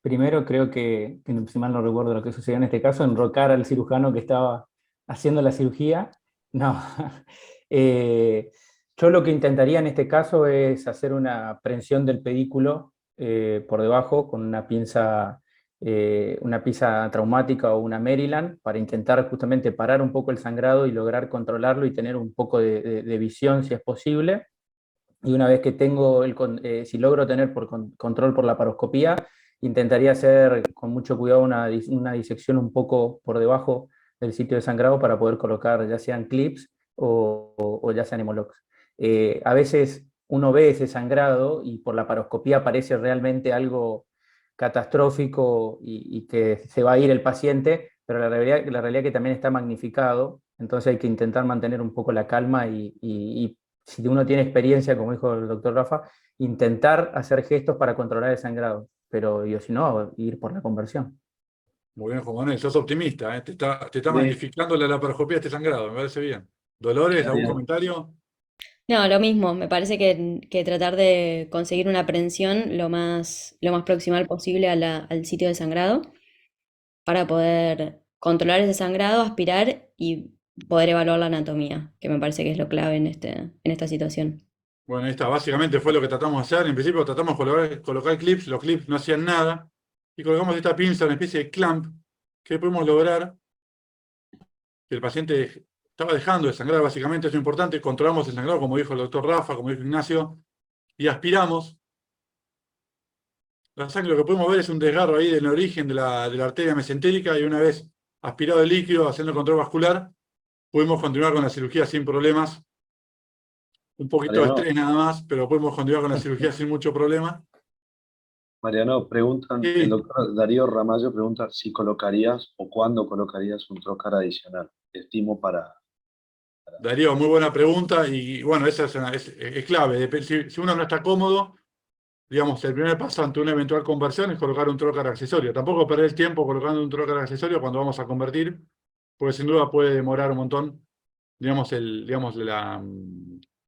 Primero creo que, si mal no recuerdo lo que sucedió en este caso, enrocar al cirujano que estaba haciendo la cirugía. No. Yo lo que intentaría en este caso es hacer una prensión del pedículo por debajo con una pinza traumática o una Maryland para intentar justamente parar un poco el sangrado y lograr controlarlo y tener un poco de visión si es posible. Y una vez que tengo, si logro tener control por la paroscopía, intentaría hacer con mucho cuidado una disección un poco por debajo del sitio de sangrado para poder colocar ya sean clips o ya sean hemologs. A veces uno ve ese sangrado y por la paroscopía parece realmente algo catastrófico y que se va a ir el paciente, pero la realidad es que también está magnificado, entonces hay que intentar mantener un poco la calma y si uno tiene experiencia, como dijo el doctor Rafa, intentar hacer gestos para controlar el sangrado, pero yo si no, ir por la conversión. Muy bien, Juan Manuel, sos optimista, ¿eh? Te está Sí. magnificando la laparoscopía este sangrado, me parece bien. ¿Dolores, algún Bien. comentario? No, lo mismo, me parece que tratar de conseguir una aprehensión lo más proximal posible al sitio de sangrado para poder controlar ese sangrado, aspirar y poder evaluar la anatomía, que me parece que es lo clave en esta situación. Bueno, ahí está, básicamente fue lo que tratamos de hacer. En principio tratamos de colocar clips, los clips no hacían nada, y colocamos esta pinza, una especie de clamp, que pudimos lograr que el paciente estaba dejando de sangrar, básicamente, eso es importante. Controlamos el sangrado, como dijo el doctor Rafa, como dijo Ignacio, y aspiramos. La sangre, lo que podemos ver es un desgarro ahí del origen de la arteria mesentérica, y una vez aspirado el líquido, haciendo el control vascular, pudimos continuar con la cirugía sin problemas. Un poquito de Mariano, estrés nada más, pero podemos continuar con la cirugía sin mucho problema. Mariano, preguntan, el Sí, doctor Darío Ramallo pregunta si colocarías o cuándo colocarías un trocar adicional. Estimo para... Darío, muy buena pregunta, y bueno, esa es clave. Si uno no está cómodo, digamos, el primer paso ante una eventual conversión es colocar un trocar accesorio. Tampoco perder el tiempo colocando un trocar accesorio cuando vamos a convertir, porque sin duda puede demorar un montón, digamos, la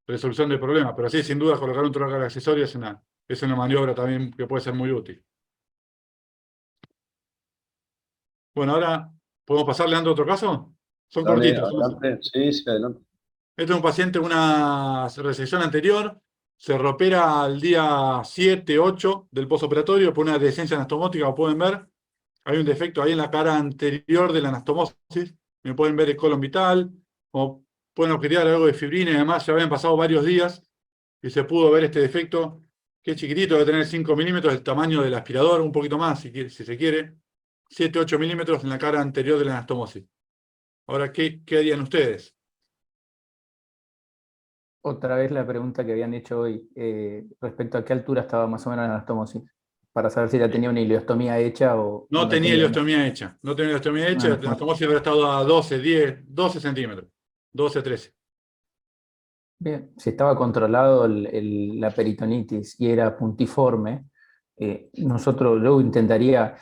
resolución del problema. Pero sí, sin duda, colocar un trocar accesorio es una maniobra también que puede ser muy útil. Bueno, ahora, ¿podemos pasarle a otro caso? Son Dale, cortitos. adelante. Sí, sí, adelante. Este es un paciente, una resección anterior, se opera al día 7, 8 del postoperatorio por una dehiscencia anastomótica, como pueden ver. Hay un defecto ahí en la cara anterior de la anastomosis. Me pueden ver el colon vital, como pueden objetar algo de fibrina y además ya habían pasado varios días y se pudo ver este defecto, que es chiquitito, debe tener 5 milímetros, el tamaño del aspirador, un poquito más si se quiere. 7, 8 milímetros en la cara anterior de la anastomosis. Ahora, ¿qué harían ustedes? Otra vez la pregunta que habían hecho hoy, respecto a qué altura estaba más o menos la anastomosis, para saber si ya tenía una ileostomía hecha o No no tenía tenía. ileostomía hecha. No tenía ileostomía hecha. La Bueno, anastomosis habrá estado a 12, 10, 12 centímetros. 12, 13. bien, si estaba controlado la peritonitis y era puntiforme, yo intentaría,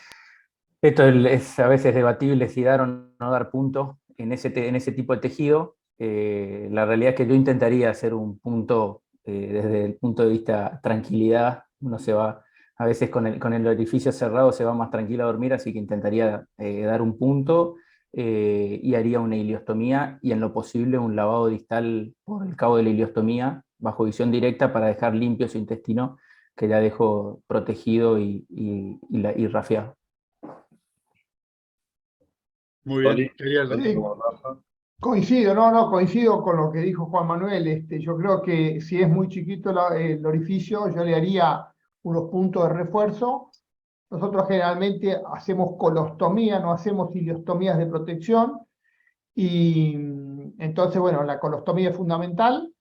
esto es a veces debatible si dar o no dar punto en ese tipo de tejido. La realidad es que yo intentaría hacer un punto desde el punto de vista tranquilidad. Uno se va, a veces con el orificio cerrado se va más tranquilo a dormir, así que intentaría dar un punto y haría una ileostomía y en lo posible un lavado distal por el cabo de la ileostomía bajo visión directa para dejar limpio su intestino que ya dejo protegido y rafiado. Muy Oli, bien. Quería tanto Sí, como Rafa. coincido, coincido con lo que dijo Juan Manuel. Yo creo que si es muy chiquito el orificio, yo le haría unos puntos de refuerzo. Nosotros generalmente hacemos colostomía, no hacemos ileostomías de protección. Y entonces, bueno, la colostomía es fundamental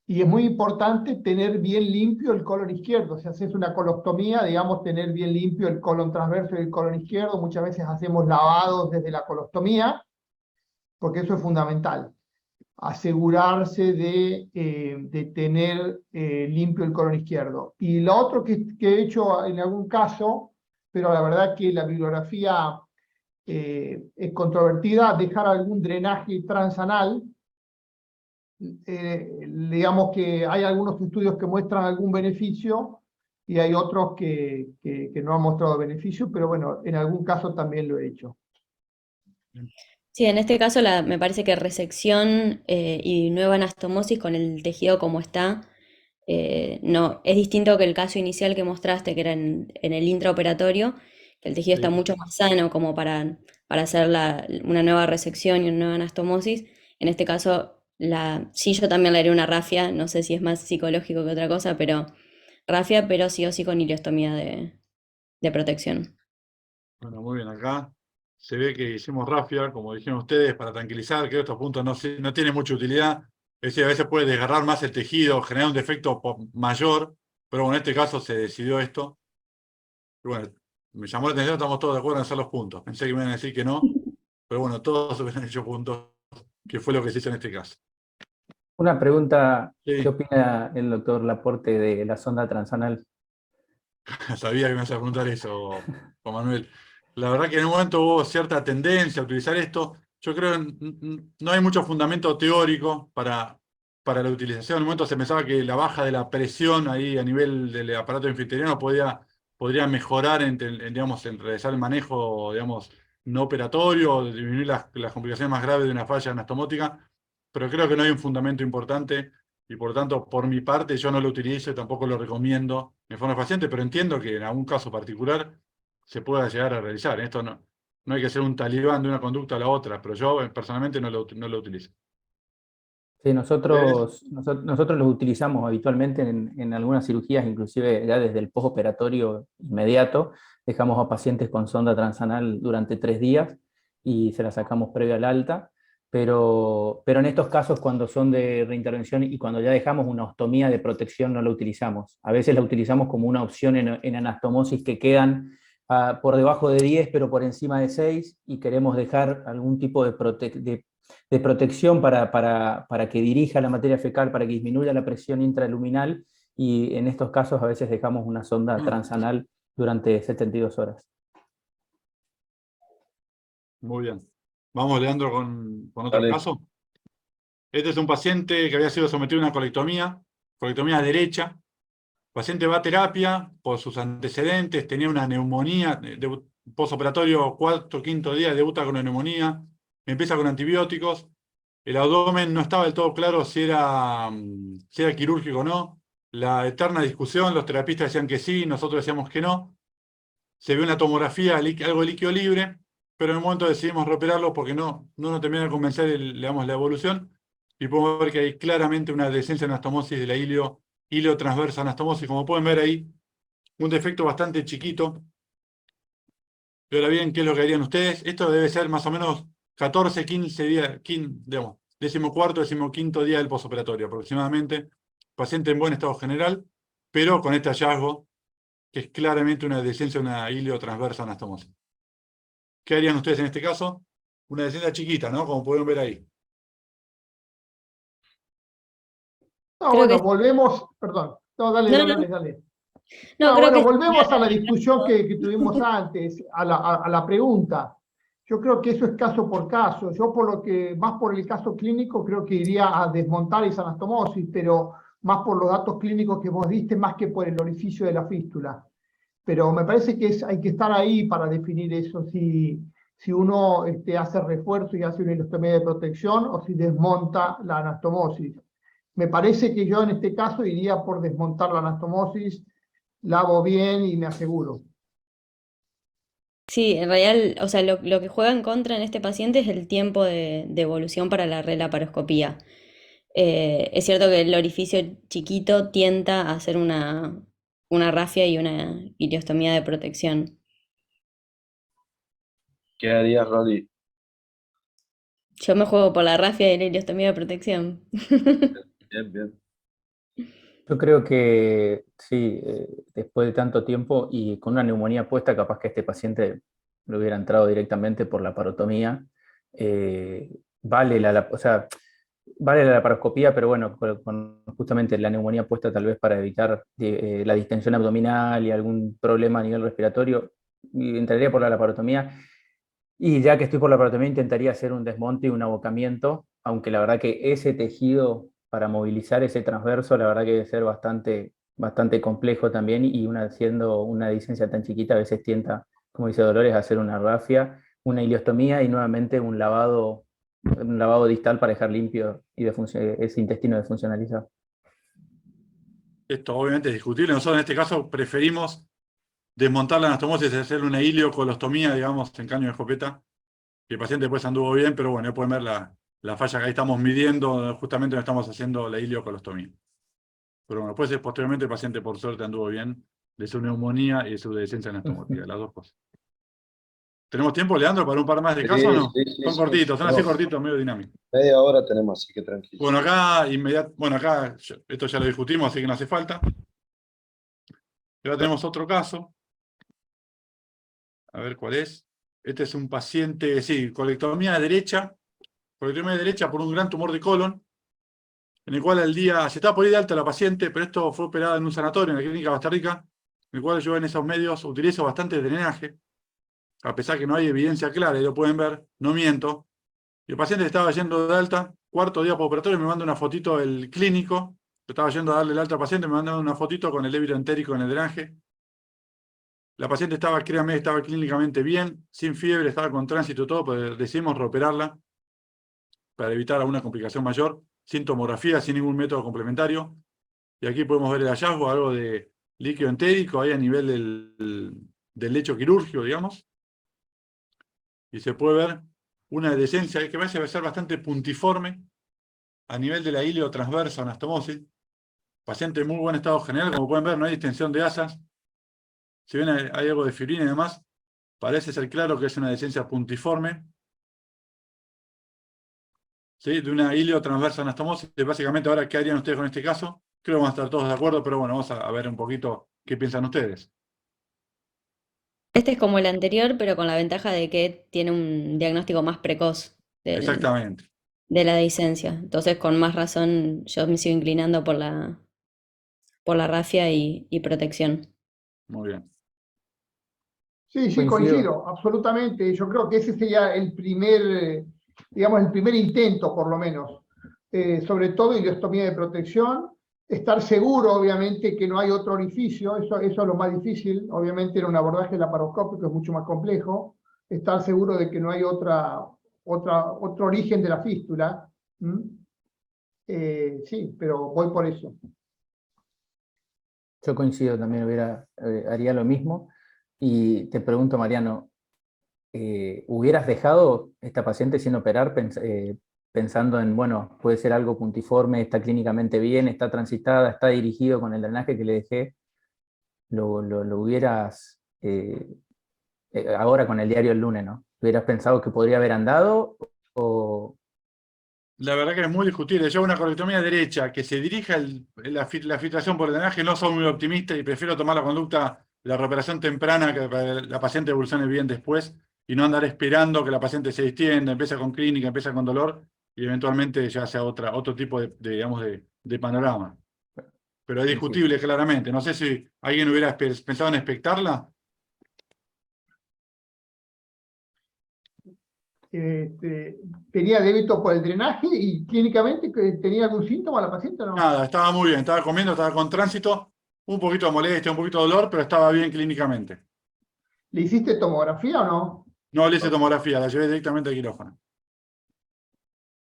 y es muy importante tener bien limpio el colon izquierdo. Si haces una colostomía, digamos, tener bien limpio el colon transverso y el colon izquierdo. Muchas veces hacemos lavados desde la colostomía, porque eso es fundamental. asegurarse de tener limpio el colon izquierdo. Y lo otro que he hecho en algún caso, pero la verdad que la bibliografía es controvertida, dejar algún drenaje transanal. Digamos que hay algunos estudios que muestran algún beneficio y hay otros que no han mostrado beneficio, pero bueno, en algún caso también lo he hecho. Sí, en este caso me parece que resección y nueva anastomosis con el tejido como está, no, es distinto que el caso inicial que mostraste, que era en el intraoperatorio, que el tejido está Sí. mucho más sano como para hacer una nueva resección y una nueva anastomosis. En este caso, sí, yo también le haré una rafia, no sé si es más psicológico que otra cosa, pero rafia, pero sí o sí con ileostomía de protección. Bueno, muy bien, acá se ve que hicimos rafia, como dijeron ustedes, para tranquilizar, creo que estos puntos no tienen mucha utilidad. Es decir, a veces puede desgarrar más el tejido, generar un defecto mayor, pero bueno, en este caso se decidió esto. Y bueno, me llamó la atención, estamos todos de acuerdo en hacer los puntos. Pensé que me iban a decir que no, pero bueno, todos se hubieran hecho puntos, que fue lo que se hizo en este caso. Una pregunta, ¿qué Sí, opina el doctor Laporte de la sonda transanal? sabía que me ibas a preguntar eso, Juan Manuel. La verdad que en un momento hubo cierta tendencia a utilizar esto. Yo creo que no hay mucho fundamento teórico para la utilización. En un momento se pensaba que la baja de la presión ahí a nivel del aparato anfitrión podría mejorar digamos, en realizar el manejo, digamos, no operatorio, disminuir las complicaciones más graves de una falla anastomótica, pero creo que no hay un fundamento importante y por tanto, por mi parte, yo no lo utilizo y tampoco lo recomiendo en forma paciente, pero entiendo que en algún caso particular se pueda llegar a realizar. Esto no hay que ser un talibán de una conducta a la otra, pero yo personalmente no lo utilizo. Sí, ¿Ustedes? nosotros los utilizamos habitualmente en algunas cirugías, inclusive ya desde el postoperatorio inmediato, dejamos a pacientes con sonda transanal durante 3 días y se la sacamos previo al alta, pero en estos casos cuando son de reintervención y cuando ya dejamos una ostomía de protección no la utilizamos. A veces la utilizamos como una opción en anastomosis que quedan por debajo de 10 pero por encima de 6 y queremos dejar algún tipo de protección para que dirija la materia fecal, para que disminuya la presión intraluminal, y en estos casos a veces dejamos una sonda transanal durante 72 horas. Muy bien. Vamos, Leandro, con otro Dale. caso. Este es un paciente que había sido sometido a una colectomía derecha. El paciente va a terapia por sus antecedentes, tenía una neumonía, postoperatorio cuarto, quinto día, debuta con una neumonía, empieza con antibióticos. El abdomen no estaba del todo claro si era quirúrgico o no. La eterna discusión, los terapistas decían que sí, nosotros decíamos que no. Se ve una tomografía, algo de líquido libre, pero en un momento decidimos reoperarlo porque no nos termina de convencer digamos, la evolución. Y podemos ver que hay claramente una descenso de anastomosis de la ilio transversa anastomosis. Como pueden ver ahí, un defecto bastante chiquito. Y ahora bien, ¿qué es lo que harían ustedes? Esto debe ser más o menos 14, 15 días, digamos, 14º, 15º día del posoperatorio aproximadamente. Paciente en buen estado general, pero con este hallazgo, que es claramente una descenso de una ilio transversa anastomosis. ¿Qué harían ustedes en este caso? Una descensa chiquita, ¿no? Como pueden ver ahí. No, Creo bueno, que volvemos, perdón. No, dale, no, dale, no, dale. no, No, creo que bueno, estaría volvemos a la discusión que tuvimos antes, a la pregunta. Yo creo que eso es caso por caso. Yo por lo que, más por el caso clínico, creo que iría a desmontar esa anastomosis, pero más por los datos clínicos que vos diste, más que por el orificio de la fístula. Pero me parece que hay que estar ahí para definir eso, si uno hace refuerzo y hace una ileostomía de protección o si desmonta la anastomosis. Me parece que yo en este caso iría por desmontar la anastomosis, la hago bien y me aseguro. Sí, en realidad, o sea, lo que juega en contra en este paciente es el tiempo de evolución para la relaparoscopía. Es cierto que el orificio chiquito tienta a hacer una rafia y una ileostomía de protección. ¿Qué harías, Rodri? Yo me juego por la rafia y la ileostomía de protección. Bien, bien. Yo creo que sí, después de tanto tiempo y con una neumonía puesta, capaz que este paciente lo hubiera entrado directamente por la parotomía. Vale o sea, vale la laparoscopía, pero bueno, con justamente la neumonía puesta tal vez para evitar la distensión abdominal y algún problema a nivel respiratorio, y entraría por la laparotomía. Y ya que estoy por la laparotomía, intentaría hacer un desmonte y un abocamiento, aunque la verdad que ese tejido para movilizar ese transverso, la verdad que debe ser bastante complejo también, y siendo una licencia tan chiquita, a veces tienta, como dice Dolores, a hacer una rafia, una ileostomía y nuevamente un lavado distal para dejar limpio y ese intestino desfuncionalizado. Esto obviamente es discutible. Nosotros en este caso preferimos desmontar la anastomosis y hacer una ileocolostomía, digamos, en caño de escopeta. Que el paciente después anduvo bien, pero bueno, ya pueden ver la falla que ahí estamos midiendo, justamente no estamos haciendo la ileocolostomía. Pero bueno, después posteriormente el paciente por suerte anduvo bien de su neumonía y de su dehiscencia anastomótica, las dos cosas. ¿Tenemos tiempo, Leandro, para un par más de casos o no? Son cortitos, son así cortitos, medio dinámicos. Media hora tenemos, así que tranquilo. Bueno, acá esto ya lo discutimos, así que no hace falta. Y ahora tenemos otro caso. A ver cuál es. Este es un paciente, sí, colectomía derecha por un gran tumor de colon, en el cual se estaba por ir de alta la paciente, pero esto fue operada en un sanatorio en la clínica Costa Rica, en el cual yo en esos medios utilizo bastante drenaje, a pesar que no hay evidencia clara, y lo pueden ver, no miento. Y el paciente estaba yendo de alta, cuarto día postoperatorio, me manda una fotito del clínico, yo estaba yendo a darle el alta al paciente, me manda una fotito con el débito entérico en el drenaje. La paciente estaba, créanme, estaba clínicamente bien, sin fiebre, estaba con tránsito y todo, pero decidimos reoperarla para evitar alguna complicación mayor, sin tomografía, sin ningún método complementario. Y aquí podemos ver el hallazgo, algo de líquido entérico, ahí a nivel del lecho quirúrgico, digamos. Y se puede ver una decencia que va a ser bastante puntiforme a nivel de la ilio transversa anastomosis. Paciente en muy buen estado general, como pueden ver, no hay distensión de asas. Si bien hay algo de fibrina y demás, parece ser claro que es una decencia puntiforme, ¿sí? De una ilio transversa anastomosis. Básicamente, ahora, ¿qué harían ustedes con este caso? Creo que vamos a estar todos de acuerdo, pero bueno, vamos a ver un poquito qué piensan ustedes. Este es como el anterior, pero con la ventaja de que tiene un diagnóstico más precoz Exactamente. de la dehiscencia. Entonces, con más razón, yo me sigo inclinando por la rafia y protección. Muy bien. Sí, sí, Coincido. coincido, absolutamente. Yo creo que ese sería el primer, digamos, el primer intento, por lo menos. Sobre todo ileostomía de protección, estar seguro, obviamente, que no hay otro orificio, eso es lo más difícil. Obviamente, en un abordaje laparoscópico es mucho más complejo. Estar seguro de que no hay otro origen de la fístula. Sí, pero voy por eso. Yo coincido también, haría lo mismo. Y te pregunto, Mariano, ¿hubieras dejado esta paciente sin operar pensando en, bueno, puede ser algo puntiforme, está clínicamente bien, está transitada, está dirigido con el drenaje que le dejé? ¿Lo hubieras, ahora con el diario el lunes, ¿no? ¿Hubieras pensado que podría haber andado o...? La verdad que es muy discutible. Yo una colectomía derecha, que se dirija la filtración por el drenaje, no soy muy optimista y prefiero tomar la conducta de la recuperación temprana, que la paciente evolucione bien después, y no andar esperando que la paciente se distienda, empieza con clínica, empieza con dolor, y eventualmente ya sea otro tipo digamos, de panorama. Pero es discutible, claramente. No sé si alguien hubiera pensado en expectarla. Tenía débito por el drenaje y clínicamente tenía algún síntoma la paciente, ¿no? Nada, estaba muy bien, estaba comiendo, estaba con tránsito, un poquito de molestia, un poquito de dolor, pero estaba bien clínicamente. ¿Le hiciste tomografía o no? No le hice tomografía, la llevé directamente al quirófano.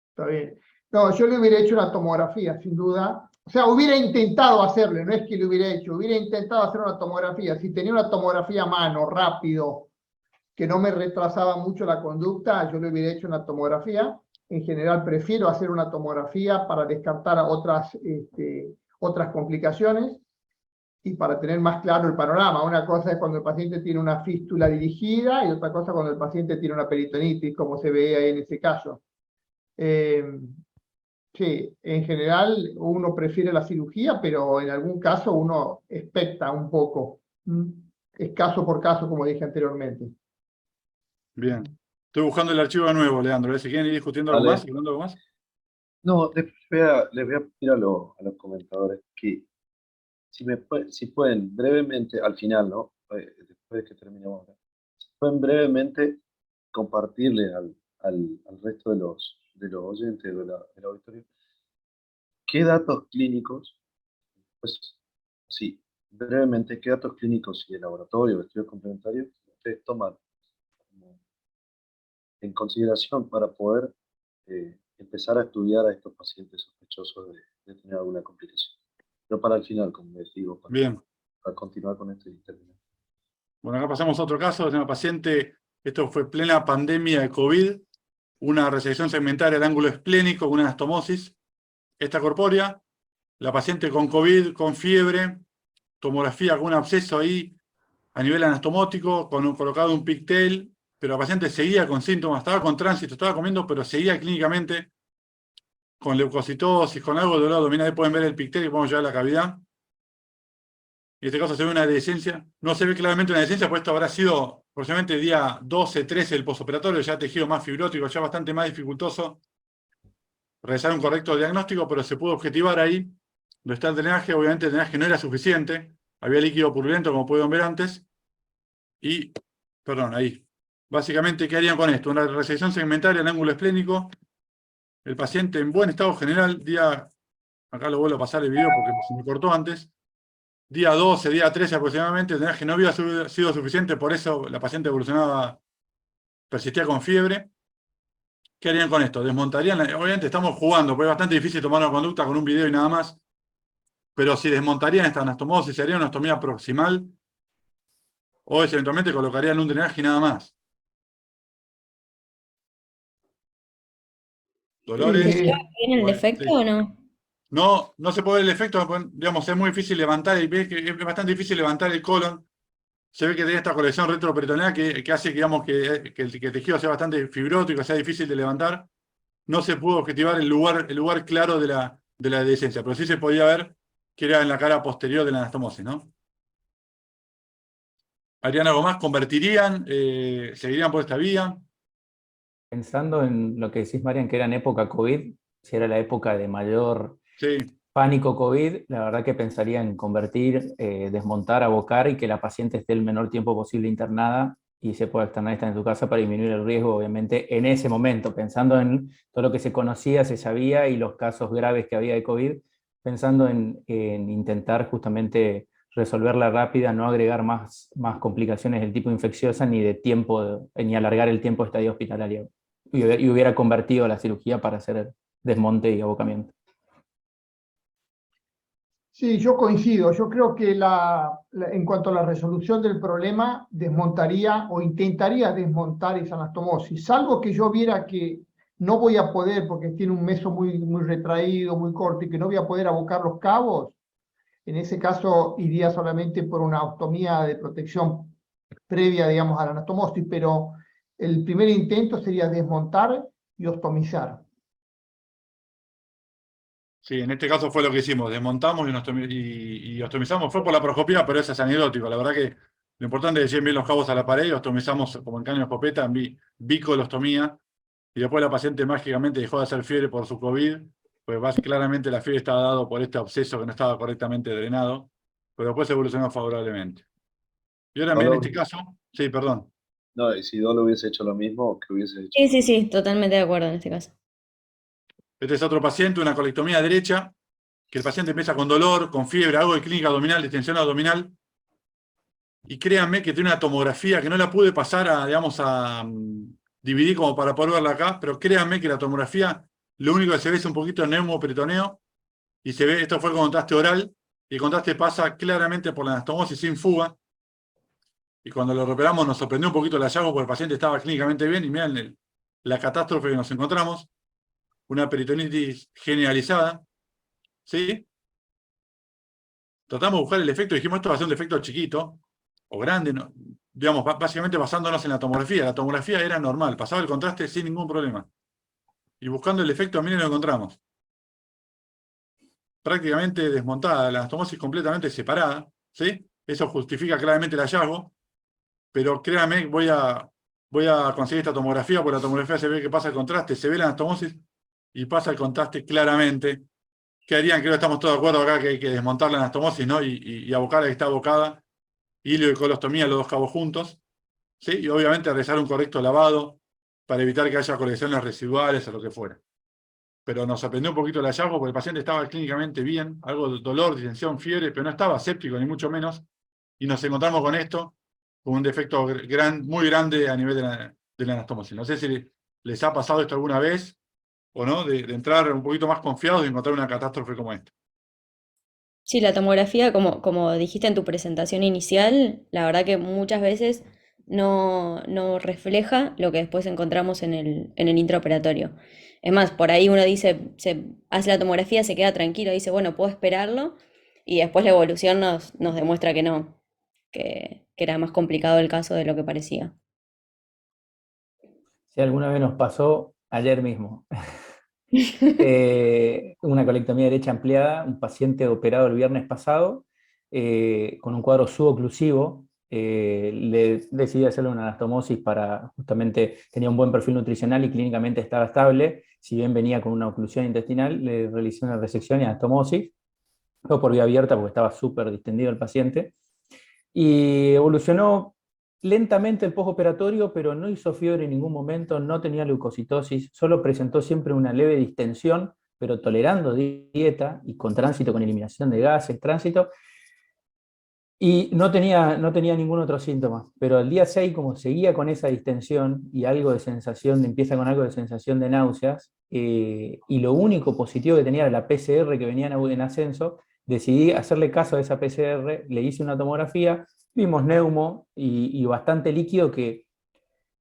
Está bien. No, yo le hubiera hecho una tomografía, sin duda. O sea, hubiera intentado hacerle, no es que le hubiera hecho, hubiera intentado hacer una tomografía. Si tenía una tomografía a mano, rápido, que no me retrasaba mucho la conducta, yo le hubiera hecho una tomografía. En general prefiero hacer una tomografía para descartar otras complicaciones y para tener más claro el panorama. Una cosa es cuando el paciente tiene una fístula dirigida y otra cosa cuando el paciente tiene una peritonitis, como se ve ahí en ese caso. Sí, en general uno prefiere la cirugía, pero en algún caso uno expecta un poco. Es caso por caso, como dije anteriormente. Bien. Estoy buscando el archivo de nuevo, Leandro. Si quieren ir discutiendo algo Dale. más, hablando algo más. No, les voy a pedir a los comentadores que si pueden brevemente, al final, ¿no? Después de que terminemos ahora, si pueden brevemente compartirle al resto de los oyentes del auditorio qué datos clínicos, pues sí, brevemente, qué datos clínicos y de laboratorio, de estudios complementarios ustedes toman como en consideración para poder empezar a estudiar a estos pacientes sospechosos de tener alguna complicación. Pero para el final, como les digo, Bien. para continuar con esto y terminar. Bueno, acá pasamos a otro caso de una paciente, esto fue plena pandemia de COVID, una resección segmentaria del ángulo esplénico con una anastomosis extracorpórea, la paciente con COVID, con fiebre, tomografía con un absceso ahí a nivel anastomótico, colocado un pigtail, pero la paciente seguía con síntomas, estaba con tránsito, estaba comiendo, pero seguía clínicamente con leucocitosis, con algo de dolor abdominal. Ahí pueden ver el pigtail y podemos llevar a la cavidad. En este caso se ve una dehiscencia. No se ve claramente una dehiscencia, pues esto habrá sido aproximadamente día 12, 13 del posoperatorio, ya tejido más fibrótico, ya bastante más dificultoso realizar un correcto diagnóstico, pero se pudo objetivar ahí donde está el drenaje. Obviamente el drenaje no era suficiente, había líquido purulento, como pudieron ver antes, y, perdón, ahí. Básicamente, ¿qué harían con esto? Una resección segmentaria en ángulo esplénico, el paciente en buen estado general, acá lo vuelvo a pasar el video porque se me cortó antes, día 12, día 13 aproximadamente, el drenaje no había sido suficiente, por eso la paciente evolucionaba, persistía con fiebre. ¿Qué harían con esto? Desmontarían, obviamente estamos jugando, porque es bastante difícil tomar una conducta con un video y nada más, pero si desmontarían esta anastomosis, se haría una anastomía proximal, o eventualmente colocarían un drenaje y nada más. Dolores. ¿Se ve bien el Bueno, defecto sí. o no? No se puede ver el efecto, digamos, es muy difícil levantar, es bastante difícil levantar el colon. Se ve que tiene esta colección retroperitoneal que hace digamos, que el tejido sea bastante fibrótico, sea difícil de levantar. No se pudo objetivar el lugar claro de la dehiscencia, pero sí se podía ver que era en la cara posterior de la anastomosis, ¿no? ¿Harían algo más? ¿Convertirían? ¿Seguirían por esta vía? Pensando en lo que decís, Marian, que era en época COVID, si era la época de mayor Sí, pánico COVID, la verdad que pensaría en convertir, desmontar, abocar y que la paciente esté el menor tiempo posible internada y se pueda externar estar en su casa para disminuir el riesgo, obviamente, en ese momento, pensando en todo lo que se conocía, se sabía y los casos graves que había de COVID, pensando en intentar justamente resolverla rápida, no agregar más complicaciones del tipo infecciosa ni de tiempo, ni alargar el tiempo de estadio hospitalario. Y hubiera convertido la cirugía para hacer desmonte y abocamiento. Sí, yo coincido. Yo creo que en cuanto a la resolución del problema, desmontaría o intentaría desmontar esa anastomosis, salvo que yo viera que no voy a poder, porque tiene un meso muy retraído, muy corto, y que no voy a poder abocar los cabos. En ese caso iría solamente por una ostomía de protección previa, digamos, a la anastomosis, pero el primer intento sería desmontar y ostomizar. sí, en este caso fue lo que hicimos, desmontamos y ostomizamos. Fue por la proscopía, pero eso es anecdótico. La verdad que lo importante es que lleven bien los cabos a la pared y ostomizamos como en caño escopeta, en bicolostomía, y después la paciente mágicamente dejó de hacer fiebre por su COVID, pues claramente la fiebre estaba dado por este absceso que no estaba correctamente drenado, pero después evolucionó favorablemente. Y ahora en Dolo, este caso, sí, perdón. no, y si Dolo hubiese hecho lo mismo, ¿qué hubiese hecho? Sí, sí, sí, totalmente de acuerdo en este caso. Este es otro paciente, una colectomía derecha, que el paciente empieza con dolor, con fiebre, algo de clínica abdominal, distensión abdominal, y créanme que tiene una tomografía que no la pude pasar a dividir como para poder verla acá, pero créanme que la tomografía, lo único que se ve es un poquito de neumoperitoneo, y se ve, esto fue el contraste oral, y el contraste pasa claramente por la anastomosis sin fuga, y cuando lo recuperamos nos sorprendió un poquito el hallazgo porque el paciente estaba clínicamente bien, y miren la catástrofe que nos encontramos, una peritonitis generalizada, ¿sí? Tratamos de buscar el efecto, dijimos esto va a ser un defecto chiquito, o grande, ¿no? Digamos, básicamente basándonos en la tomografía. La tomografía era normal, pasaba el contraste sin ningún problema. Y buscando el efecto, miren lo encontramos. Prácticamente desmontada, la anastomosis completamente separada, ¿sí? Eso justifica claramente el hallazgo, pero créanme, voy a conseguir esta tomografía, porque la tomografía se ve que pasa el contraste, se ve la anastomosis, y pasa el contraste claramente. ¿Qué harían? Creo que estamos todos de acuerdo acá que hay que desmontar la anastomosis, ¿no? Y abocar a que está abocada, hilio y colostomía, los dos cabos juntos, ¿sí? Y obviamente realizar un correcto lavado para evitar que haya colecciones residuales o lo que fuera. Pero nos sorprendió un poquito el hallazgo porque el paciente estaba clínicamente bien, algo de dolor, distensión, fiebre, pero no estaba séptico ni mucho menos, y nos encontramos con esto, con un defecto muy grande a nivel de la anastomosis. No sé si les ha pasado esto alguna vez o no, de entrar un poquito más confiados y encontrar una catástrofe como esta. Sí, la tomografía, como dijiste en tu presentación inicial, la verdad que muchas veces no refleja lo que después encontramos en el intraoperatorio. Es más, por ahí uno dice, se hace la tomografía, se queda tranquilo, dice, bueno, puedo esperarlo, y después la evolución nos demuestra que no, que era más complicado el caso de lo que parecía. Si alguna vez nos pasó, ayer mismo. Una colectomía derecha ampliada, un paciente operado el viernes pasado, con un cuadro suboclusivo, le decidí hacerle una anastomosis para, justamente, tenía un buen perfil nutricional y clínicamente estaba estable, si bien venía con una oclusión intestinal, le realicé una resección y anastomosis, fue por vía abierta porque estaba súper distendido el paciente, y evolucionó lentamente el postoperatorio, pero no hizo fiebre en ningún momento, no tenía leucocitosis, solo presentó siempre una leve distensión, pero tolerando dieta y con tránsito, con eliminación de gases, tránsito, y no tenía ningún otro síntoma. Pero al día 6, como seguía con esa distensión y algo de sensación, empieza con algo de sensación de náuseas, y lo único positivo que tenía era la PCR que venía en ascenso, decidí hacerle caso a esa PCR, le hice una tomografía, vimos neumo y bastante líquido que,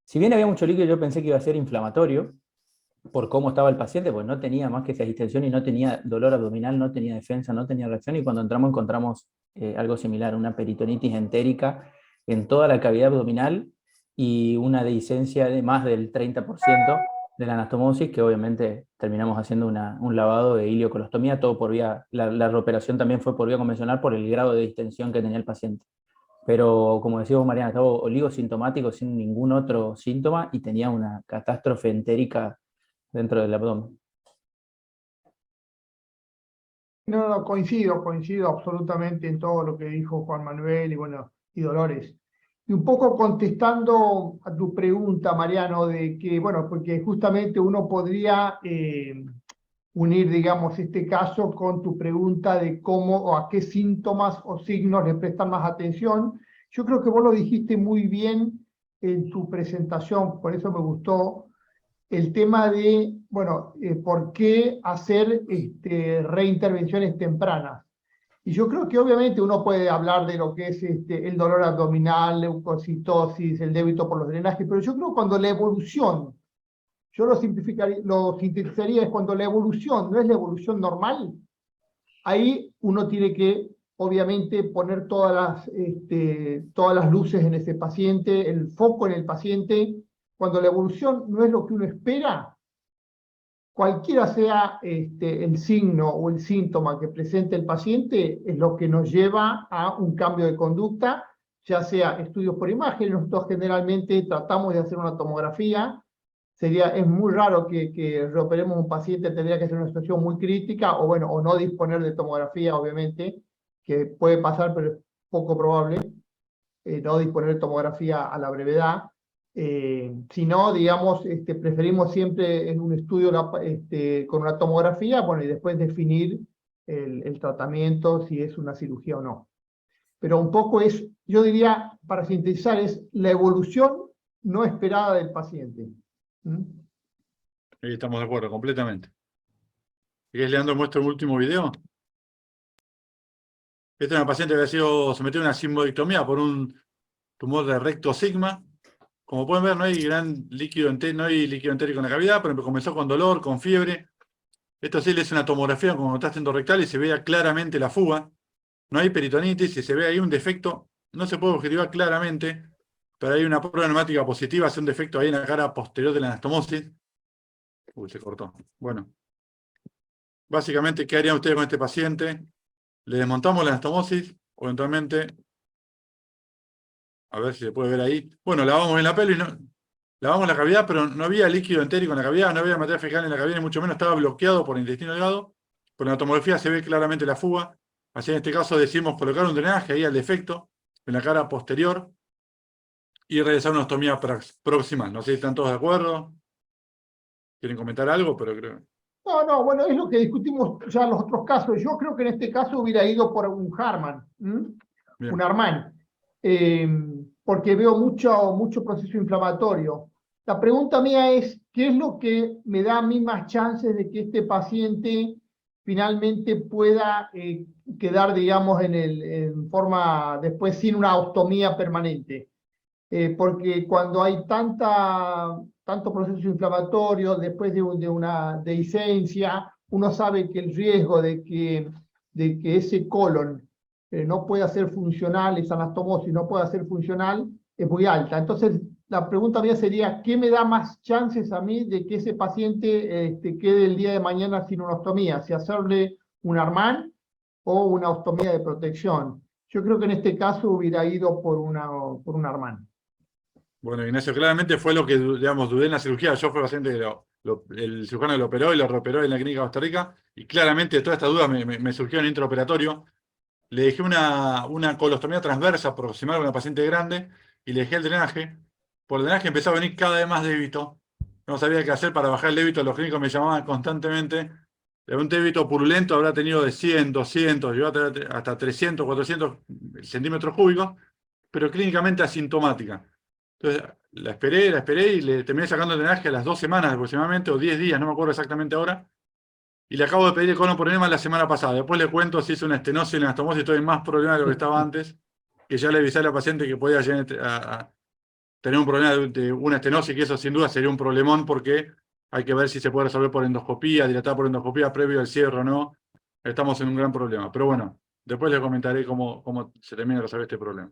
si bien había mucho líquido, yo pensé que iba a ser inflamatorio por cómo estaba el paciente, pues no tenía más que esa distensión y no tenía dolor abdominal, no tenía defensa, no tenía reacción, y cuando encontramos algo similar, una peritonitis entérica en toda la cavidad abdominal y una dehiscencia de más del 30% de la anastomosis, que obviamente terminamos haciendo un lavado de iliocolostomía, todo por vía, la reoperación también fue por vía convencional por el grado de distensión que tenía el paciente. Pero como decíamos, Mariana, estaba oligosintomático sin ningún otro síntoma y tenía una catástrofe entérica dentro del abdomen. No, coincido absolutamente en todo lo que dijo Juan Manuel y bueno, y Dolores. Y un poco contestando a tu pregunta, Mariano, de que, bueno, porque justamente uno podría unir, digamos, este caso con tu pregunta de cómo o a qué síntomas o signos le prestan más atención. Yo creo que vos lo dijiste muy bien en tu presentación, por eso me gustó el tema de, bueno, por qué hacer reintervenciones tempranas. Y yo creo que obviamente uno puede hablar de lo que es el dolor abdominal, leucocitosis, el débito por los drenajes, pero yo creo que cuando la evolución, yo lo sintetizaría es cuando la evolución no es la evolución normal, ahí uno tiene que obviamente poner todas las luces en ese paciente, el foco en el paciente. Cuando la evolución no es lo que uno espera, cualquiera sea el signo o el síntoma que presente el paciente, es lo que nos lleva a un cambio de conducta, ya sea estudios por imagen. Nosotros generalmente tratamos de hacer una tomografía. Es muy raro que reoperemos un paciente, tendría que ser una situación muy crítica, o bueno, o no disponer de tomografía, obviamente, que puede pasar, pero es poco probable, no disponer de tomografía a la brevedad. Si no, digamos, preferimos siempre en un estudio con una tomografía, bueno, y después definir el tratamiento, si es una cirugía o no. Pero un poco es, yo diría, para sintetizar, es la evolución no esperada del paciente. Ahí estamos de acuerdo, completamente. ¿Querés, Leandro, muestra un último video? Esta es una paciente que había sido sometida a una sigmoidectomía por un tumor de recto sigma. Como pueden ver, no hay líquido entérico en la cavidad, pero comenzó con dolor, con fiebre. Esto sí le es una tomografía con contraste endorectal y se ve claramente la fuga. No hay peritonitis y se ve ahí un defecto. No se puede objetivar claramente, pero hay una prueba neumática positiva, hace un defecto ahí en la cara posterior de la anastomosis. Uy, se cortó. Bueno. Básicamente, ¿qué harían ustedes con este paciente? Le desmontamos la anastomosis, o eventualmente, a ver si se puede ver ahí. Bueno, lavamos en la pelo y no, lavamos la cavidad, pero no había líquido entérico en la cavidad, no había materia fecal en la cavidad, ni mucho menos estaba bloqueado por el intestino delgado. Por la tomografía se ve claramente la fuga. Así en este caso decimos colocar un drenaje ahí al defecto, en la cara posterior, y realizar una ostomía proximal. No sé si están todos de acuerdo. ¿Quieren comentar algo? Pero creo. No, no, bueno, es lo que discutimos ya en los otros casos. Yo creo que en este caso hubiera ido por un Harman, Bien. un Armani, porque veo mucho proceso inflamatorio. La pregunta mía es, ¿qué es lo que me da a mí más chances de que este paciente finalmente pueda quedar, digamos, en forma, después sin una ostomía permanente? Porque cuando hay tanto proceso inflamatorio, después de una dehiscencia, uno sabe que el riesgo de que ese colon no pueda ser funcional, esa anastomosis no pueda ser funcional, es muy alta. Entonces, la pregunta mía sería, ¿qué me da más chances a mí de que ese paciente quede el día de mañana sin una ostomía? Si hacerle un Arman o una ostomía de protección. Yo creo que en este caso hubiera ido por un Arman. Bueno, Ignacio, claramente fue lo que, digamos, dudé en la cirugía. Yo fui paciente, el cirujano lo operó y lo reoperó en la clínica de Costa Rica, y claramente toda esta duda me surgió en el intraoperatorio. Le dejé una colostomía transversa proximal a una paciente grande y le dejé el drenaje. Por el drenaje empezó a venir cada vez más débito. No sabía qué hacer para bajar el débito. Los clínicos me llamaban constantemente. De un débito purulento habrá tenido de 100, 200, llegó hasta 300, 400 centímetros cúbicos, pero clínicamente asintomática. Entonces la esperé y le terminé sacando el drenaje a las 2 semanas aproximadamente, o 10 días, no me acuerdo exactamente ahora. Y le acabo de pedir el colon por enema la semana pasada. Después le cuento si es una estenosis en la anastomosis, estoy en más problemas de lo que estaba antes, que ya le avisé a la paciente que podía llegar a tener un problema de una estenosis, que eso sin duda sería un problemón, porque hay que ver si se puede resolver por endoscopía, dilatar por endoscopía previo al cierre o no. Estamos en un gran problema. Pero bueno, después les comentaré cómo se termina de resolver este problema.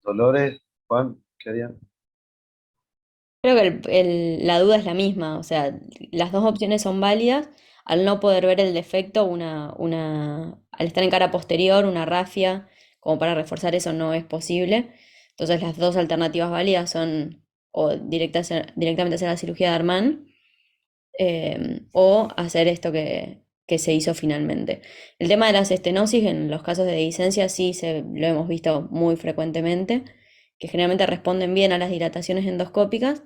Dolores, Juan, ¿qué harían? Creo que la duda es la misma, o sea, las dos opciones son válidas. Al no poder ver el defecto, al estar en cara posterior, una rafia, como para reforzar eso no es posible. Entonces las dos alternativas válidas son o directamente hacer la cirugía de Arman, o hacer esto que se hizo finalmente. El tema de las estenosis en los casos de dehiscencia sí lo hemos visto muy frecuentemente, que generalmente responden bien a las dilataciones endoscópicas,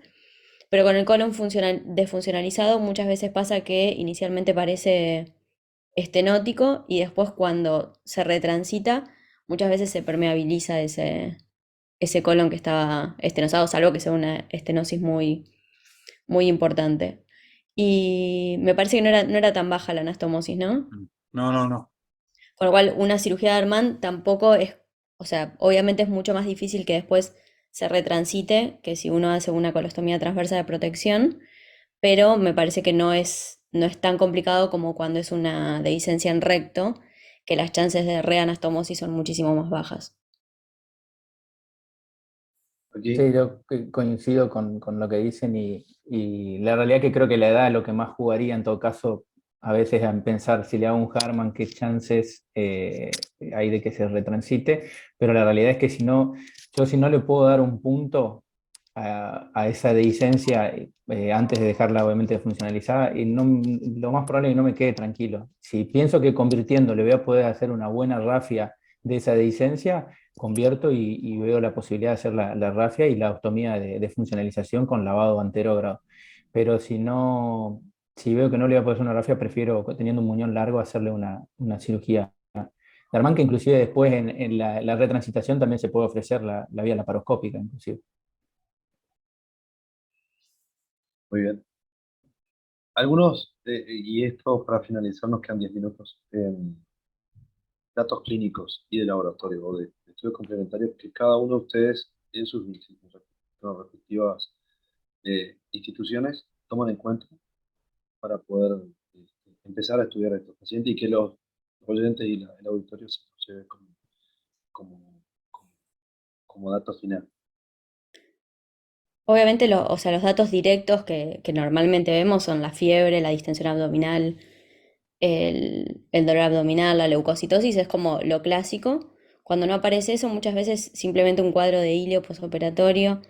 pero con el colon desfuncionalizado muchas veces pasa que inicialmente parece estenótico y después cuando se retransita muchas veces se permeabiliza ese colon que estaba estenosado, salvo que sea una estenosis muy importante. Y me parece que no era tan baja la anastomosis, ¿no? No, no, no. Con lo cual, una cirugía de Armand tampoco es, o sea, obviamente es mucho más difícil que después se retransite que si uno hace una colostomía transversa de protección, pero me parece que no es tan complicado como cuando es una dehiscencia en recto, que las chances de reanastomosis son muchísimo más bajas. Aquí, Sí, yo coincido con lo que dicen y la realidad que creo que la edad es lo que más jugaría en todo caso, a veces en pensar si le hago un Harman, qué chances hay de que se retransite, pero la realidad es que yo si no le puedo dar un punto a esa dehiscencia antes de dejarla obviamente funcionalizada, y no, lo más probable es que no me quede tranquilo. Si pienso que convirtiendo le voy a poder hacer una buena rafia de esa dehiscencia, convierto y veo la posibilidad de hacer la rafia y la ostomía de funcionalización con lavado anterógrado. Pero si no, si veo que no le voy a poder hacer una rafia, prefiero, teniendo un muñón largo, hacerle una cirugía. Darman, que inclusive después en la retransitación también se puede ofrecer la vía laparoscópica, inclusive. muy bien. Algunos, y esto para finalizar, nos quedan 10 minutos, datos clínicos y de laboratorio o de estudios complementarios que cada uno de ustedes en sus respectivas instituciones toman en cuenta para poder empezar a estudiar a estos pacientes y que los oyentes y el auditorio se los lleven como, como, como dato final. Obviamente, o sea, los datos directos que normalmente vemos son la fiebre, la distensión abdominal, el dolor abdominal, la leucocitosis, es como lo clásico. Cuando no aparece eso, muchas veces simplemente un cuadro de hilio posoperatorio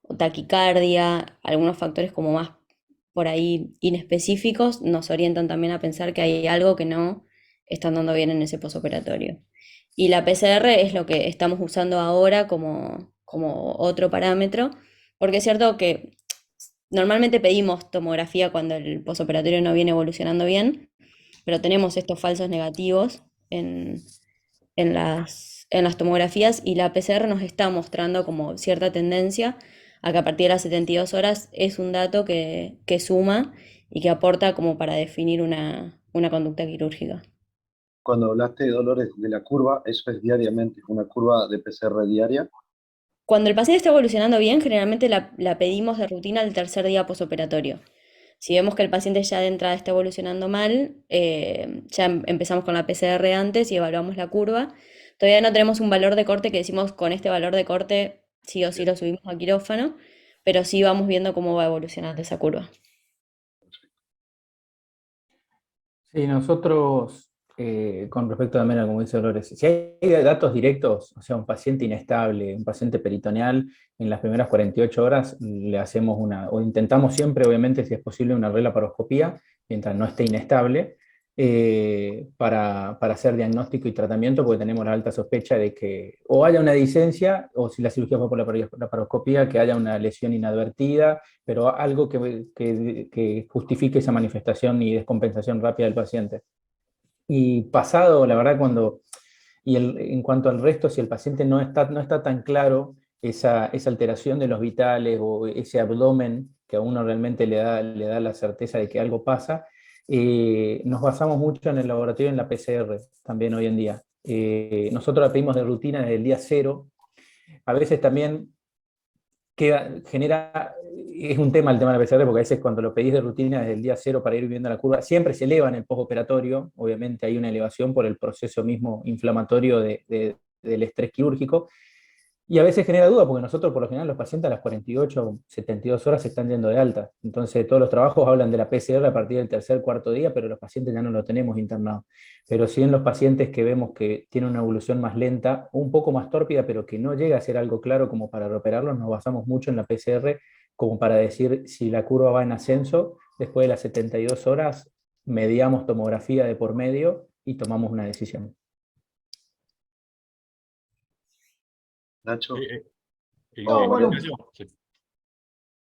o taquicardia, algunos factores como más por ahí inespecíficos, nos orientan también a pensar que hay algo que no está andando bien en ese posoperatorio. Y la PCR es lo que estamos usando ahora como otro parámetro, porque es cierto que normalmente pedimos tomografía cuando el posoperatorio no viene evolucionando bien, pero tenemos estos falsos negativos en las tomografías y la PCR nos está mostrando como cierta tendencia a que a partir de las 72 horas es un dato que suma y que aporta como para definir una conducta quirúrgica. Cuando hablaste de dolores de la curva, eso es diariamente, una curva de PCR diaria. Cuando el paciente está evolucionando bien, generalmente la pedimos de rutina el tercer día posoperatorio. Si vemos que el paciente ya de entrada está evolucionando mal, ya empezamos con la PCR antes y evaluamos la curva. Todavía no tenemos un valor de corte que decimos con este valor de corte sí o sí lo subimos a quirófano, pero sí vamos viendo cómo va evolucionando esa curva. Sí, nosotros, con respecto también a como dice Dolores, si hay datos directos, o sea, un paciente inestable, un paciente peritoneal, en las primeras 48 horas le hacemos o intentamos siempre, obviamente, si es posible, una laparoscopía, mientras no esté inestable, para hacer diagnóstico y tratamiento, porque tenemos la alta sospecha de que o haya una disencia, o si la cirugía fue por la laparoscopía, que haya una lesión inadvertida, pero algo que justifique esa manifestación y descompensación rápida del paciente. Y pasado, la verdad, en cuanto al resto, si el paciente no está tan claro esa alteración de los vitales o ese abdomen que a uno realmente le da la certeza de que algo pasa, nos basamos mucho en el laboratorio, en la PCR, también hoy en día. Nosotros la pedimos de rutina desde el día cero. A veces también es un tema el tema de la PCR, porque a veces cuando lo pedís de rutina desde el día cero para ir viendo la curva, siempre se eleva en el postoperatorio, obviamente hay una elevación por el proceso mismo inflamatorio del estrés quirúrgico, y a veces genera duda, porque nosotros por lo general los pacientes a las 48 o 72 horas se están yendo de alta. Entonces todos los trabajos hablan de la PCR a partir del tercer, cuarto día, pero los pacientes ya no lo tenemos internado. Pero sí en los pacientes que vemos que tienen una evolución más lenta, un poco más tórpida, pero que no llega a ser algo claro como para reoperarlos, nos basamos mucho en la PCR como para decir si la curva va en ascenso, después de las 72 horas mediamos tomografía de por medio y tomamos una decisión. Nacho, No, bueno, Ignacio, sí.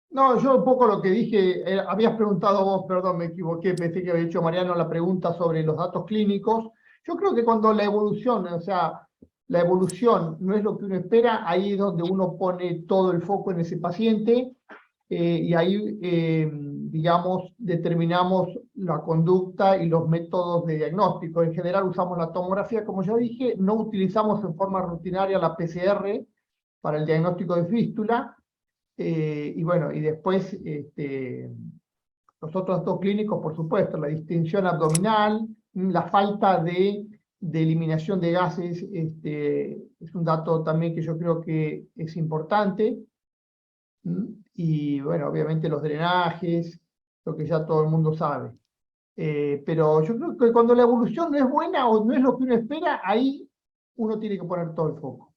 no, yo un poco lo que dije, habías preguntado vos, perdón, me equivoqué, pensé que había hecho Mariano la pregunta sobre los datos clínicos. Yo creo que cuando la evolución, o sea, la evolución no es lo que uno espera, ahí es donde uno pone todo el foco en ese paciente y ahí, digamos, determinamos la conducta y los métodos de diagnóstico. En general usamos la tomografía, como ya dije, no utilizamos en forma rutinaria la PCR para el diagnóstico de fístula. Y bueno, y después los otros datos clínicos, por supuesto, la distensión abdominal, la falta de eliminación de gases, es un dato también que yo creo que es importante. Y bueno, obviamente los drenajes, lo que ya todo el mundo sabe. Pero yo creo que cuando la evolución no es buena o no es lo que uno espera, ahí uno tiene que poner todo el foco.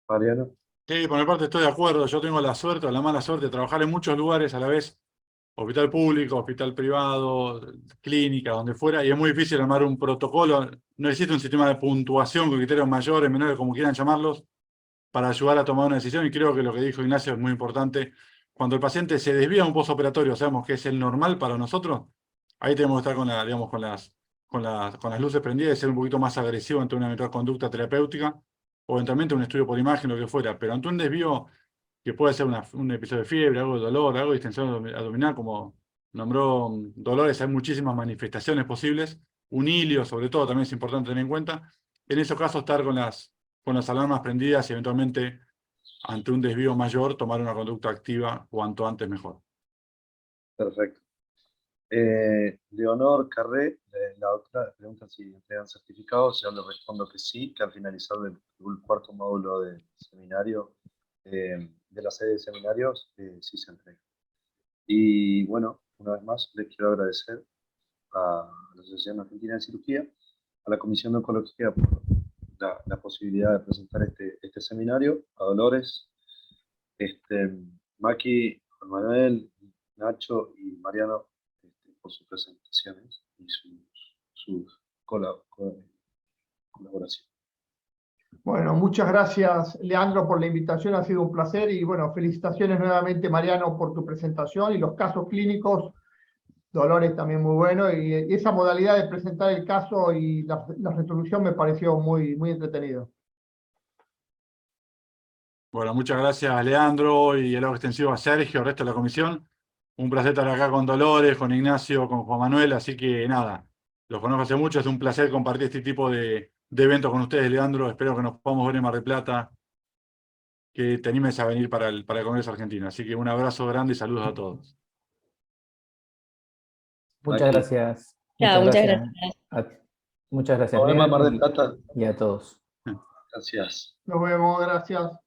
Mariano. Sí, por mi parte estoy de acuerdo. Yo tengo la suerte o la mala suerte de trabajar en muchos lugares a la vez, hospital público, hospital privado, clínica, donde fuera, y es muy difícil armar un protocolo. No existe un sistema de puntuación con criterios mayores, menores, como quieran llamarlos, para ayudar a tomar una decisión, y creo que lo que dijo Ignacio es muy importante. Cuando el paciente se desvía a un postoperatorio, sabemos que es el normal para nosotros, ahí tenemos que estar digamos, con las luces prendidas y ser un poquito más agresivo ante una eventual conducta terapéutica, o eventualmente un estudio por imagen, lo que fuera, pero ante un desvío que puede ser un episodio de fiebre, algo de dolor, algo de distensión abdominal, como nombró Dolores, hay muchísimas manifestaciones posibles, un hilio sobre todo también es importante tener en cuenta. En esos casos estar con las alarmas prendidas y eventualmente ante un desvío mayor tomar una conducta activa cuanto antes mejor. Perfecto. Leonor Carré, la otra pregunta si entregan certificados, yo le respondo que sí, que al finalizar el cuarto módulo de seminario, de la sede de seminarios, sí se entrega. Y bueno, una vez más, les quiero agradecer a la Asociación Argentina de Cirugía, a la Comisión de Oncología por la posibilidad de presentar este seminario, a Dolores, Maki, Juan Manuel, Nacho y Mariano por sus presentaciones y sus colaboraciones. Bueno, muchas gracias, Leandro, por la invitación, ha sido un placer y bueno, felicitaciones nuevamente, Mariano, por tu presentación y los casos clínicos. Dolores también muy bueno, y esa modalidad de presentar el caso y la resolución me pareció muy, muy entretenido. Bueno, muchas gracias, Leandro, y el lado extensivo a Sergio, al resto de la comisión. Un placer estar acá con Dolores, con Ignacio, con Juan Manuel, así que nada, los conozco hace mucho, es un placer compartir este tipo de eventos con ustedes, Leandro. Espero que nos podamos ver en Mar del Plata, que te animes a venir para el Congreso Argentino. Así que un abrazo grande y saludos a todos. Muchas Maki. gracias. Chao, muchas gracias. Muchas gracias, Nos vemos en Mar del Lean, Plata. y a todos. Gracias. Nos vemos, gracias.